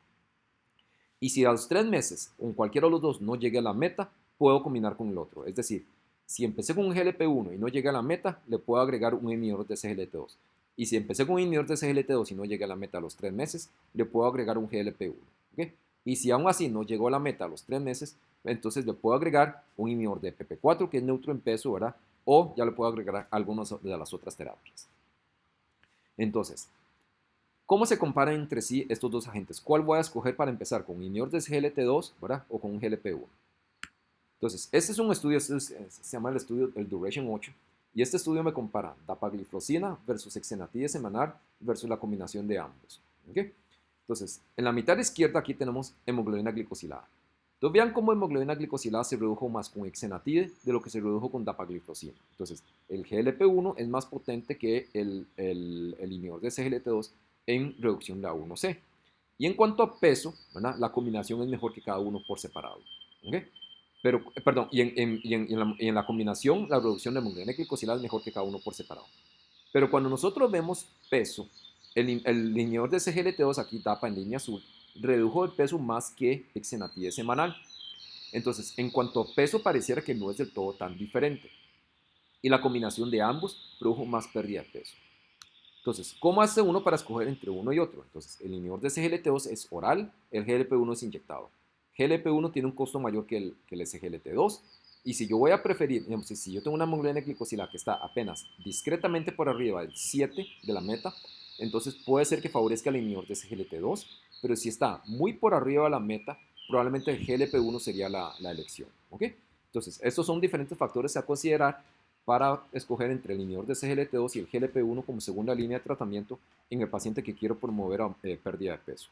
Y si a los 3 meses con cualquiera de los dos no llegue a la meta, puedo combinar con el otro. Es decir, si empecé con un GLP-1 y no llegué a la meta, le puedo agregar un inhibidor de CGLT2. Y si empecé con un inhibidor de CGLT2 y no llegué a la meta a los 3 meses, le puedo agregar un GLP-1. ¿Okay? Y si aún así no llegó a la meta a los 3 meses, entonces le puedo agregar un inhibidor de PP4 que es neutro en peso, ¿verdad? O ya le puedo agregar algunas de las otras terapias. Entonces, ¿cómo se comparan entre sí estos dos agentes? ¿Cuál voy a escoger para empezar? ¿Con un inhibidor de GLT2, ¿verdad? O con un GLP-1. Entonces, este es un estudio, se llama el estudio el Duration 8, y este estudio me compara dapagliflozina versus exenatide semanal versus la combinación de ambos. ¿Okay? Entonces, en la mitad izquierda aquí tenemos hemoglobina glicosilada. Entonces, vean cómo hemoglobina glicosilada se redujo más con exenatide de lo que se redujo con dapagliflozina. Entonces, el GLP-1 es más potente que el inhibidor de CGLT2 en reducción de A1C. Y en cuanto a peso, ¿verdad? La combinación es mejor que cada uno por separado. ¿Okay? Pero, perdón, y en la combinación, la reducción de hemoglobina glicosilada es mejor que cada uno por separado. Pero cuando nosotros vemos peso, el inhibidor de CGLT2, aquí tapa en línea azul, redujo el peso más que exenatide semanal. Entonces, en cuanto a peso, pareciera que no es del todo tan diferente. Y la combinación de ambos produjo más pérdida de peso. Entonces, ¿cómo hace uno para escoger entre uno y otro? Entonces, el inhibidor de CGLT2 es oral, el GLP-1 es inyectado. GLP-1 tiene un costo mayor que el SGLT2. Y si yo voy a preferir, digamos, si yo tengo una hemoglobina glicosilada que está apenas discretamente por arriba del 7 de la meta, entonces puede ser que favorezca el inhibidor de SGLT2, pero si está muy por arriba de la meta, probablemente el GLP-1 sería la elección. ¿Ok? Entonces, estos son diferentes factores a considerar para escoger entre el inhibidor de CGLT2 y el GLP-1 como segunda línea de tratamiento en el paciente que quiero promover pérdida de peso.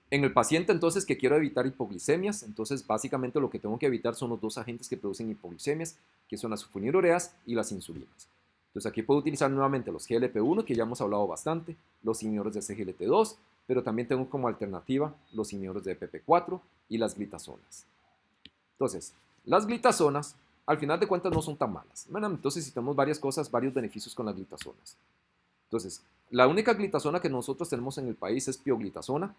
En el paciente entonces que quiero evitar hipoglicemias, entonces básicamente lo que tengo que evitar son los dos agentes que producen hipoglicemias, que son las sulfonilureas y las insulinas. Entonces aquí puedo utilizar nuevamente los GLP-1, que ya hemos hablado bastante, los inhibidores de CGLT2, pero también tengo como alternativa los inhibidores de PP4 y las glitazonas. Entonces, las glitazonas, al final de cuentas, no son tan malas. Bueno, entonces, si tenemos varias cosas, varios beneficios con las glitazonas. Entonces, la única glitazona que nosotros tenemos en el país es pioglitazona.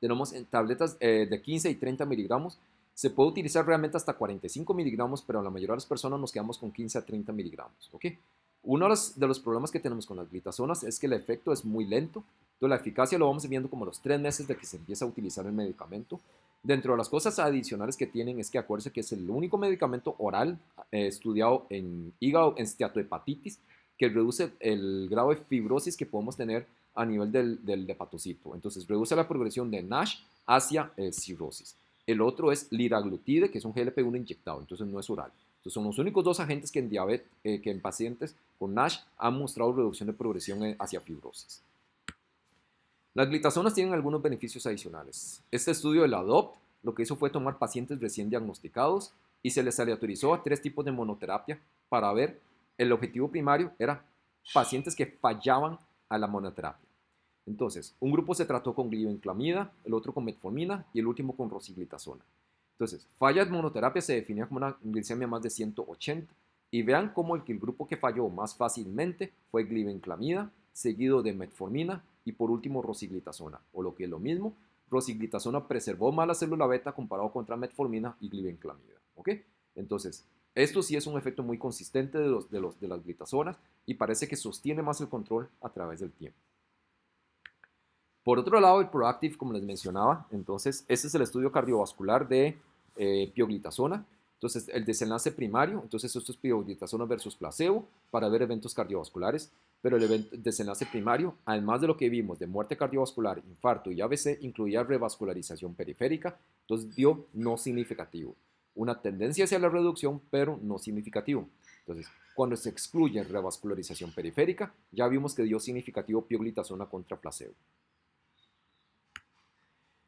Tenemos en tabletas de 15 y 30 miligramos. Se puede utilizar realmente hasta 45 miligramos, pero la mayoría de las personas nos quedamos con 15 a 30 miligramos. ¿Okay? Uno de los problemas que tenemos con las glitazonas es que el efecto es muy lento. Entonces, la eficacia lo vamos viendo como los 3 meses de que se empieza a utilizar el medicamento. Dentro de las cosas adicionales que tienen es que acuérdense que es el único medicamento oral estudiado en hígado, en steatohepatitis, que reduce el grado de fibrosis que podemos tener a nivel del hepatocito. Entonces, reduce la progresión de NASH hacia cirrosis. El otro es liraglutide, que es un GLP-1 inyectado, entonces no es oral. Entonces, son los únicos dos agentes que en diabetes, que en pacientes con NASH han mostrado reducción de progresión hacia fibrosis. Las glitazonas tienen algunos beneficios adicionales. Este estudio de la ADOPT lo que hizo fue tomar pacientes recién diagnosticados y se les aleatorizó a 3 tipos de monoterapia para ver, el objetivo primario era pacientes que fallaban a la monoterapia. Entonces, un grupo se trató con glibenclamida, el otro con metformina y el último con rosiglitazona. Entonces, falla de monoterapia se definía como una glicemia más de 180 y vean cómo el grupo que falló más fácilmente fue glibenclamida, seguido de metformina y por último rosiglitazona, o lo que es lo mismo, rosiglitazona preservó más la célula beta comparado contra metformina y glibenclamida. ¿Ok? Entonces, esto sí es un efecto muy consistente de las glitazonas y parece que sostiene más el control a través del tiempo. Por otro lado, el Proactive, como les mencionaba, entonces, este es el estudio cardiovascular de pioglitazona. Entonces, el desenlace primario, entonces esto es pioglitazona versus placebo para ver eventos cardiovasculares, pero el desenlace primario, además de lo que vimos de muerte cardiovascular, infarto y ABC, incluía revascularización periférica, entonces dio no significativo. Una tendencia hacia la reducción, pero no significativo. Entonces, cuando se excluye revascularización periférica, ya vimos que dio significativo pioglitazona contra placebo.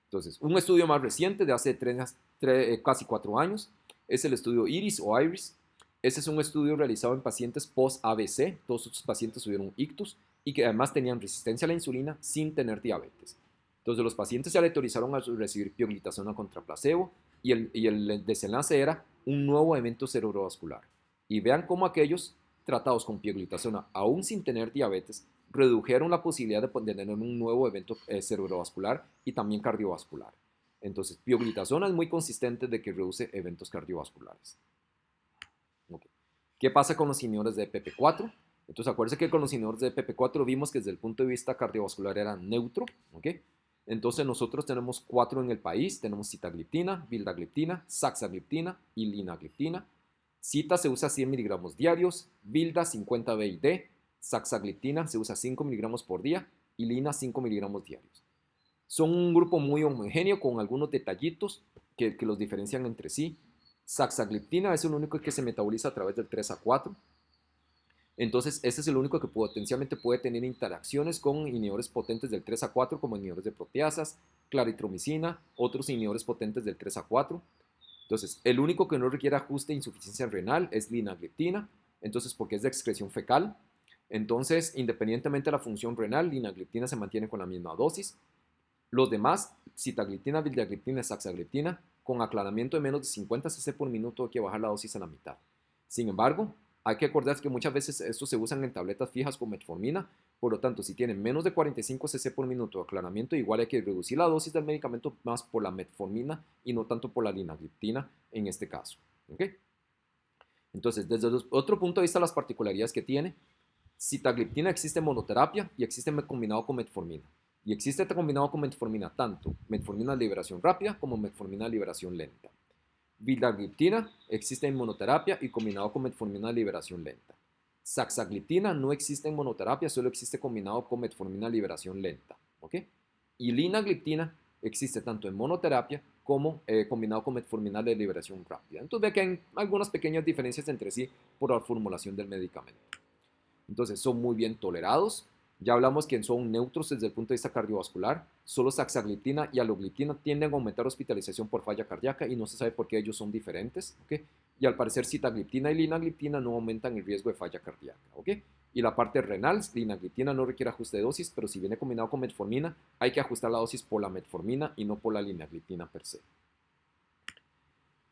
Entonces, un estudio más reciente de hace casi 4 años es el estudio IRIS o IRIS. Este es un estudio realizado en pacientes post-ABC. Todos estos pacientes tuvieron ictus y que además tenían resistencia a la insulina sin tener diabetes. Entonces los pacientes se aleatorizaron a recibir pioglitazona contra placebo y el desenlace era un nuevo evento cerebrovascular. Y vean cómo aquellos tratados con pioglitazona, aún sin tener diabetes, redujeron la posibilidad de tener un nuevo evento cerebrovascular y también cardiovascular. Entonces, pioglitazona es muy consistente de que reduce eventos cardiovasculares. Okay. ¿Qué pasa con los inhibidores de PP4? Entonces, acuérdense que con los inhibidores de PP4 vimos que desde el punto de vista cardiovascular era neutro. ¿Okay? Entonces, nosotros tenemos 4 en el país. Tenemos sitagliptina, vildagliptina, saxagliptina y linagliptina. Cita se usa 100 miligramos diarios, vilda 50 BID, saxagliptina se usa 5 miligramos por día y lina 5 miligramos diarios. Son un grupo muy homogéneo con algunos detallitos que los diferencian entre sí. Saxagliptina es el único que se metaboliza a través del 3 a 4. Entonces, este es el único que potencialmente puede tener interacciones con inhibidores potentes del 3 a 4, como inhibidores de proteasas, claritromicina, otros inhibidores potentes del 3 a 4. Entonces, el único que no requiere ajuste de insuficiencia renal es linagliptina, entonces porque es de excreción fecal. Entonces, independientemente de la función renal, linagliptina se mantiene con la misma dosis. Los demás, sitagliptina, vildagliptina y saxagliptina, con aclaramiento de menos de 50 cc por minuto hay que bajar la dosis a la mitad. Sin embargo, hay que acordarse que muchas veces estos se usan en tabletas fijas con metformina, por lo tanto, si tienen menos de 45 cc por minuto de aclaramiento, igual hay que reducir la dosis del medicamento más por la metformina y no tanto por la linagliptina en este caso. ¿Okay? Entonces, desde otro punto de vista, las particularidades que tiene, sitagliptina existe en monoterapia y existe combinado con metformina. Y existe combinado con metformina tanto metformina de liberación rápida como metformina de liberación lenta. Vildagliptina existe en monoterapia y combinado con metformina de liberación lenta. Saxagliptina no existe en monoterapia, solo existe combinado con metformina de liberación lenta. ¿Okay? Y linagliptina existe tanto en monoterapia como combinado con metformina de liberación rápida. Entonces ve que hay algunas pequeñas diferencias entre sí por la formulación del medicamento. Entonces son muy bien tolerados. Ya hablamos que son neutros desde el punto de vista cardiovascular. Solo saxagliptina y alogliptina tienden a aumentar hospitalización por falla cardíaca y no se sabe por qué ellos son diferentes. ¿Okay? Y al parecer sitagliptina y linagliptina no aumentan el riesgo de falla cardíaca. ¿Okay? Y la parte renal, linagliptina no requiere ajuste de dosis, pero si viene combinado con metformina, hay que ajustar la dosis por la metformina y no por la linagliptina per se.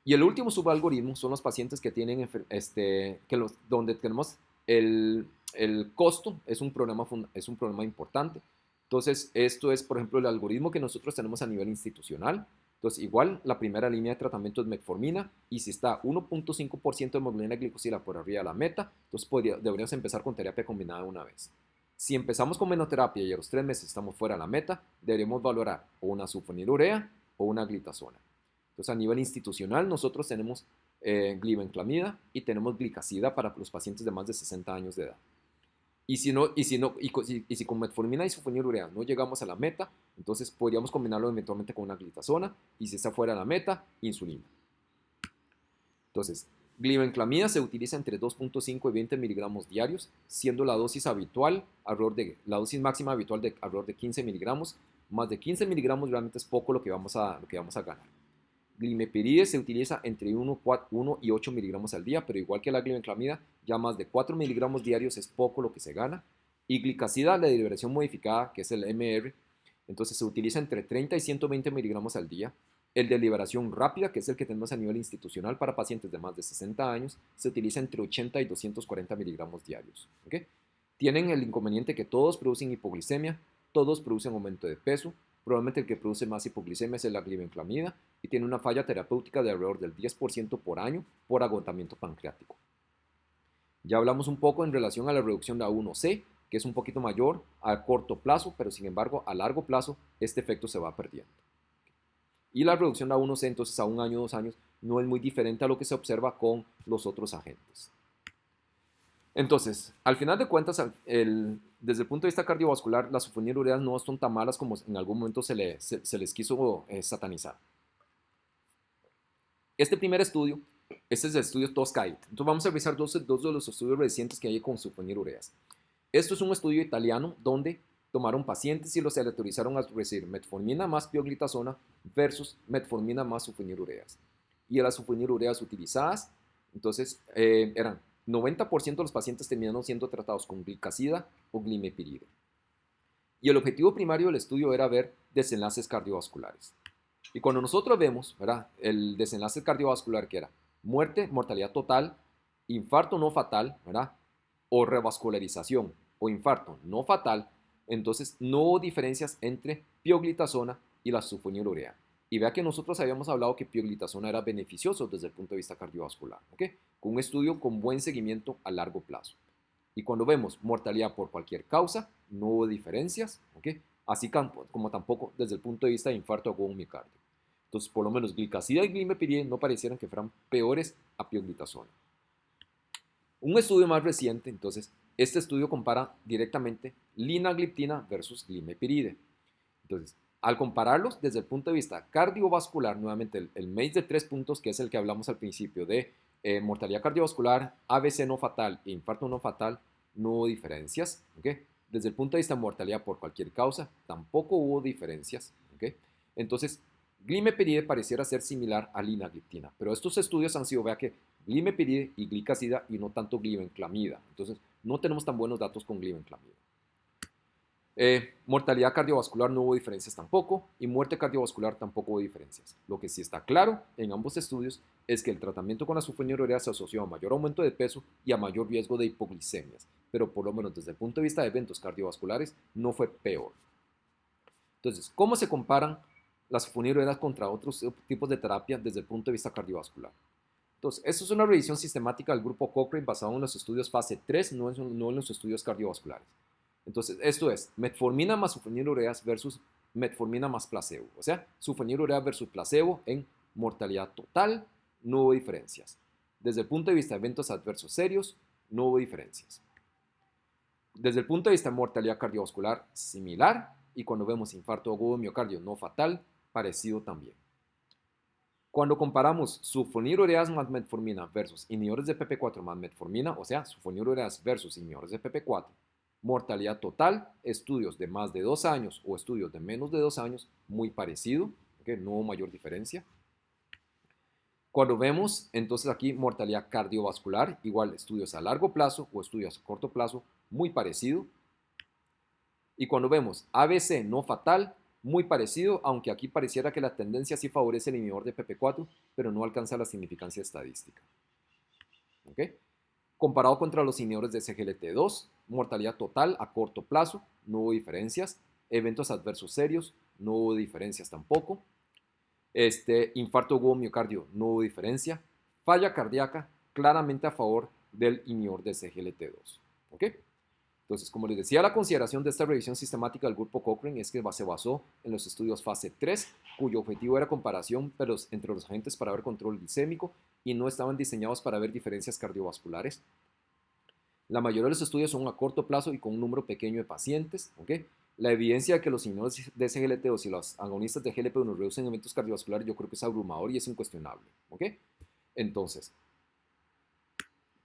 Y el último subalgoritmo son los pacientes que tienen, donde tenemos el costo es un problema importante. Entonces, esto es, por ejemplo, el algoritmo que nosotros tenemos a nivel institucional. Entonces, igual, la primera línea de tratamiento es metformina, y si está 1.5% de hemoglobina glicosila por arriba de la meta, entonces deberíamos empezar con terapia combinada una vez. Si empezamos con menoterapia y a los 3 meses estamos fuera de la meta, deberíamos valorar o una sulfonilurea o una glitazona. Entonces, a nivel institucional, nosotros tenemos glibenclamida y tenemos glicacida para los pacientes de más de 60 años de edad. Y si con metformina y sulfonilurea no llegamos a la meta, entonces podríamos combinarlo eventualmente con una glitazona, y si está fuera de la meta, insulina. Entonces, glibenclamida se utiliza entre 2.5 y 20 miligramos diarios, siendo la dosis máxima habitual de alrededor de 15 miligramos. Más de 15 miligramos realmente es poco lo que vamos a ganar. Glimepiride se utiliza entre 1 y 8 miligramos al día, pero igual que la glibenclamida, ya más de 4 miligramos diarios es poco lo que se gana. Y glicacida, la de liberación modificada, que es el MR, entonces se utiliza entre 30 y 120 miligramos al día. El de liberación rápida, que es el que tenemos a nivel institucional para pacientes de más de 60 años, se utiliza entre 80 y 240 miligramos diarios. ¿Okay? Tienen el inconveniente que todos producen hipoglicemia, todos producen aumento de peso. Probablemente el que produce más hipoglicemia es la glibenclamida y tiene una falla terapéutica de alrededor del 10% por año por agotamiento pancreático. Ya hablamos un poco en relación a la reducción de A1C, que es un poquito mayor a corto plazo, pero sin embargo a largo plazo este efecto se va perdiendo. Y la reducción de A1C entonces a 1 año, 2 años, no es muy diferente a lo que se observa con los otros agentes. Entonces, al final de cuentas, desde el punto de vista cardiovascular, las sulfonilureas no son tan malas como en algún momento se les quiso satanizar. Este primer estudio, este es el estudio TOSCAIT. Entonces vamos a revisar dos de los estudios recientes que hay con sulfonilureas. Esto es un estudio italiano donde tomaron pacientes y los aleatorizaron a recibir metformina más pioglitazona versus metformina más sulfonilureas. Y las sulfonilureas utilizadas, entonces, eran 90% de los pacientes terminaron siendo tratados con glicazida o glimepiride. Y el objetivo primario del estudio era ver desenlaces cardiovasculares. Y cuando nosotros vemos, ¿verdad?, el desenlace cardiovascular que era muerte, mortalidad total, infarto no fatal, ¿verdad?, o revascularización o infarto no fatal, entonces no hubo diferencias entre pioglitazona y la sulfonilurea. Y vea que nosotros habíamos hablado que pioglitazona era beneficioso desde el punto de vista cardiovascular, ¿ok? Con un estudio con buen seguimiento a largo plazo. Y cuando vemos mortalidad por cualquier causa, no hubo diferencias, ¿ok? Así como tampoco desde el punto de vista de infarto agudo miocardio. Entonces, por lo menos glicazida y glimepiride no parecieran que fueran peores a pioglitazona. Un estudio más reciente, entonces, este estudio compara directamente linagliptina versus glimepiride. Entonces, al compararlos desde el punto de vista cardiovascular, nuevamente el MACE de 3 puntos, que es el que hablamos al principio de mortalidad cardiovascular, ABC no fatal e infarto no fatal, no hubo diferencias, ¿ok? Desde el punto de vista de mortalidad por cualquier causa, tampoco hubo diferencias, ¿ok? Entonces, glimepiride pareciera ser similar a linagliptina, pero estos estudios han sido, vea que glimepiride y glicazida y no tanto glibenclamida. Entonces, no tenemos tan buenos datos con glibenclamida. Mortalidad cardiovascular no hubo diferencias tampoco y muerte cardiovascular tampoco hubo diferencias. Lo que sí está claro en ambos estudios es que el tratamiento con la sulfonilurea se asoció a mayor aumento de peso y a mayor riesgo de hipoglicemias, pero por lo menos desde el punto de vista de eventos cardiovasculares no fue peor. Entonces, ¿cómo se comparan las sulfonilureas contra otros tipos de terapia desde el punto de vista cardiovascular? Entonces, esto es una revisión sistemática del grupo Cochrane basado en los estudios fase 3, no en los estudios cardiovasculares. Entonces, esto es metformina más sulfonilureas versus metformina más placebo. O sea, sulfonilurea versus placebo en mortalidad total, no hubo diferencias. Desde el punto de vista de eventos adversos serios, no hubo diferencias. Desde el punto de vista de mortalidad cardiovascular, similar. Y cuando vemos infarto agudo de miocardio no fatal, parecido también. Cuando comparamos sulfonilureas más metformina versus inhibidores de PP4 más metformina, o sea, sulfonilureas versus inhibidores de PP4, mortalidad total, estudios de más de 2 años o estudios de menos de 2 años, muy parecido, ¿okay? No hubo mayor diferencia. Cuando vemos entonces aquí mortalidad cardiovascular, igual estudios a largo plazo o estudios a corto plazo, muy parecido. Y cuando vemos ABC no fatal, muy parecido, aunque aquí pareciera que la tendencia sí favorece el inhibidor de PP4, pero no alcanza la significancia estadística. ¿Okay? Comparado contra los inhibidores de SGLT2, mortalidad total a corto plazo, no hubo diferencias. Eventos adversos serios, no hubo diferencias tampoco. Infarto agudo miocardio, no hubo diferencia. Falla cardíaca, claramente a favor del inhibidor de SGLT2. ¿Ok? Entonces, como les decía, la consideración de esta revisión sistemática del grupo Cochrane es que se basó en los estudios fase 3, cuyo objetivo era comparación entre los agentes para ver control glicémico y no estaban diseñados para ver diferencias cardiovasculares. La mayoría de los estudios son a corto plazo y con un número pequeño de pacientes. ¿Okay? La evidencia de que los inhibidores de SGLT2 y los agonistas de GLP-1 reducen eventos cardiovasculares yo creo que es abrumador y es incuestionable. ¿Okay? Entonces,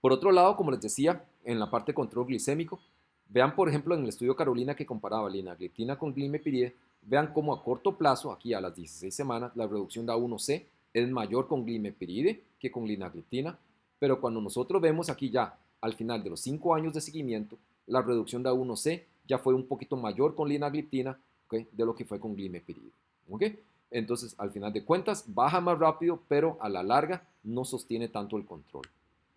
por otro lado, como les decía, en la parte de control glicémico, vean, por ejemplo, en el estudio Carolina que comparaba linagliptina con glimepiride, vean cómo a corto plazo, aquí a las 16 semanas, la reducción de A1C es mayor con glimepiride que con linagliptina, pero cuando nosotros vemos aquí ya al final de los 5 años de seguimiento, la reducción de A1C ya fue un poquito mayor con linagliptina, ¿okay?, de lo que fue con glimepiride. ¿Okay? Entonces, al final de cuentas, baja más rápido, pero a la larga no sostiene tanto el control.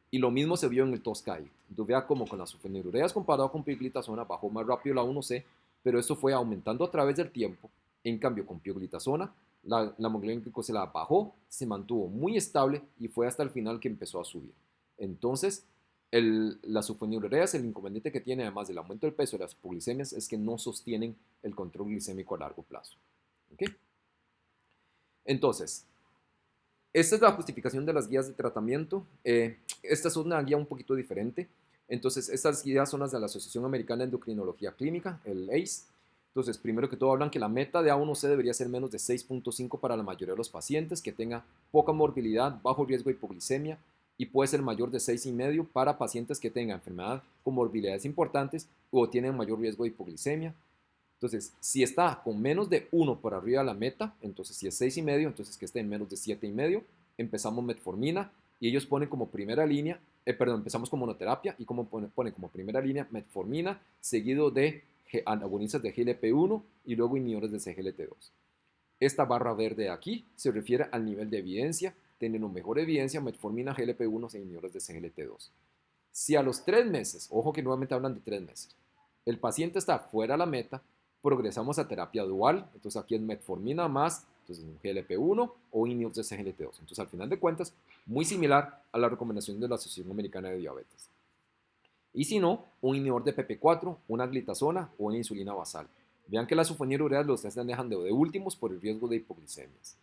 Y lo mismo se vio en el TOSCAI. Entonces vea como con las sulfonilureas comparado con pioglitazona bajó más rápido la 1C, pero eso fue aumentando a través del tiempo. En cambio, con pioglitazona, la hemoglobina glicosilada bajó, se mantuvo muy estable y fue hasta el final que empezó a subir. Entonces, las sulfonilureas, el inconveniente que tiene, además del aumento del peso y las hipoglicemias, es que no sostienen el control glicémico a largo plazo. ¿Okay? Entonces, esta es la justificación de las guías de tratamiento. Esta es una guía un poquito diferente. Entonces, estas guías son las de la Asociación Americana de Endocrinología Clínica, el ACE. Entonces, primero que todo hablan que la meta de A1C debería ser menos de 6.5 para la mayoría de los pacientes, que tenga poca morbilidad, bajo riesgo de hipoglicemia, y puede ser mayor de 6,5 para pacientes que tengan enfermedad con morbilidades importantes o tienen mayor riesgo de hipoglicemia. Entonces, si está con menos de 1 por arriba de la meta, entonces si es 6,5, entonces que esté en menos de 7,5, empezamos metformina y ellos ponen como primera línea empezamos con monoterapia y como pone como primera línea metformina, seguido de agonistas de GLP-1 y luego inhibidores de CGLT2. Esta barra verde de aquí se refiere al nivel de evidencia, teniendo mejor evidencia metformina, GLP-1 e inhibidores de CGLT2. Si a los 3 meses, ojo que nuevamente hablan de 3 meses, el paciente está fuera de la meta, progresamos a terapia dual, entonces aquí es metformina más, entonces un GLP-1 o inhibidores de CGLT2. Entonces al final de cuentas, muy similar a la recomendación de la Asociación Americana de Diabetes. Y si no, un inhibidor de PP4, una glitazona o una insulina basal. Vean que las sulfonilureas los dejan de últimos por el riesgo de hipoglicemias.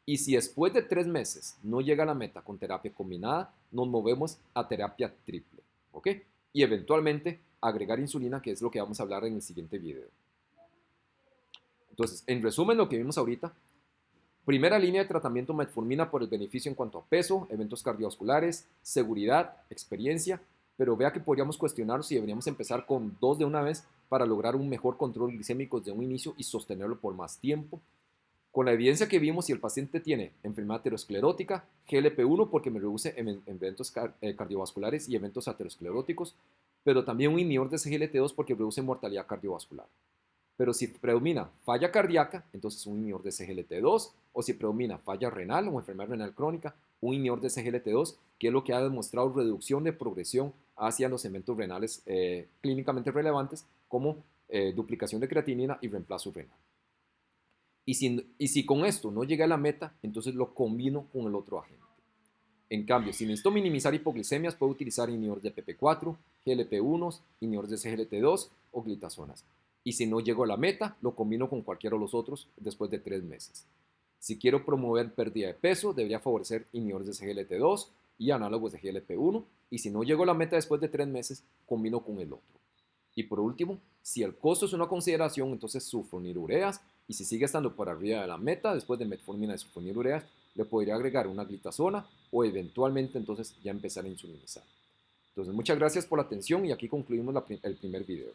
Y si después de 3 meses no llega a la meta con terapia combinada, nos movemos a terapia triple, ¿ok? Y eventualmente agregar insulina, que es lo que vamos a hablar en el siguiente video. Entonces, en resumen, lo que vimos ahorita, primera línea de tratamiento metformina por el beneficio en cuanto a peso, eventos cardiovasculares, seguridad, experiencia, pero vea que podríamos cuestionar si deberíamos empezar con 2 de una vez para lograr un mejor control glicémico desde un inicio y sostenerlo por más tiempo. Con la evidencia que vimos, si el paciente tiene enfermedad aterosclerótica, GLP-1 porque me reduce en eventos cardiovasculares y eventos ateroscleróticos, pero también un inhibidor de CGLT2 porque reduce mortalidad cardiovascular. Pero si predomina falla cardíaca, entonces un inhibidor de CGLT2, o si predomina falla renal o enfermedad renal crónica, un inhibidor de CGLT2, que es lo que ha demostrado reducción de progresión hacia los eventos renales clínicamente relevantes, como duplicación de creatinina y reemplazo renal. Y si con esto no llega a la meta, entonces lo combino con el otro agente. En cambio, si necesito minimizar hipoglicemias, puedo utilizar inhibidores de PP4, GLP-1, inhibidores de CGLT2 o glitazonas. Y si no llego a la meta, lo combino con cualquiera de los otros después de 3 meses. Si quiero promover pérdida de peso, debería favorecer inhibidores de CGLT2 y análogos de GLP-1. Y si no llego a la meta después de 3 meses, combino con el otro. Y por último, si el costo es una consideración, entonces sulfonilureas. Y si sigue estando por arriba de la meta, después de metformina y sulfonilureas, le podría agregar una glitazona o eventualmente entonces ya empezar a insulinizar. Entonces, muchas gracias por la atención y aquí concluimos el primer video.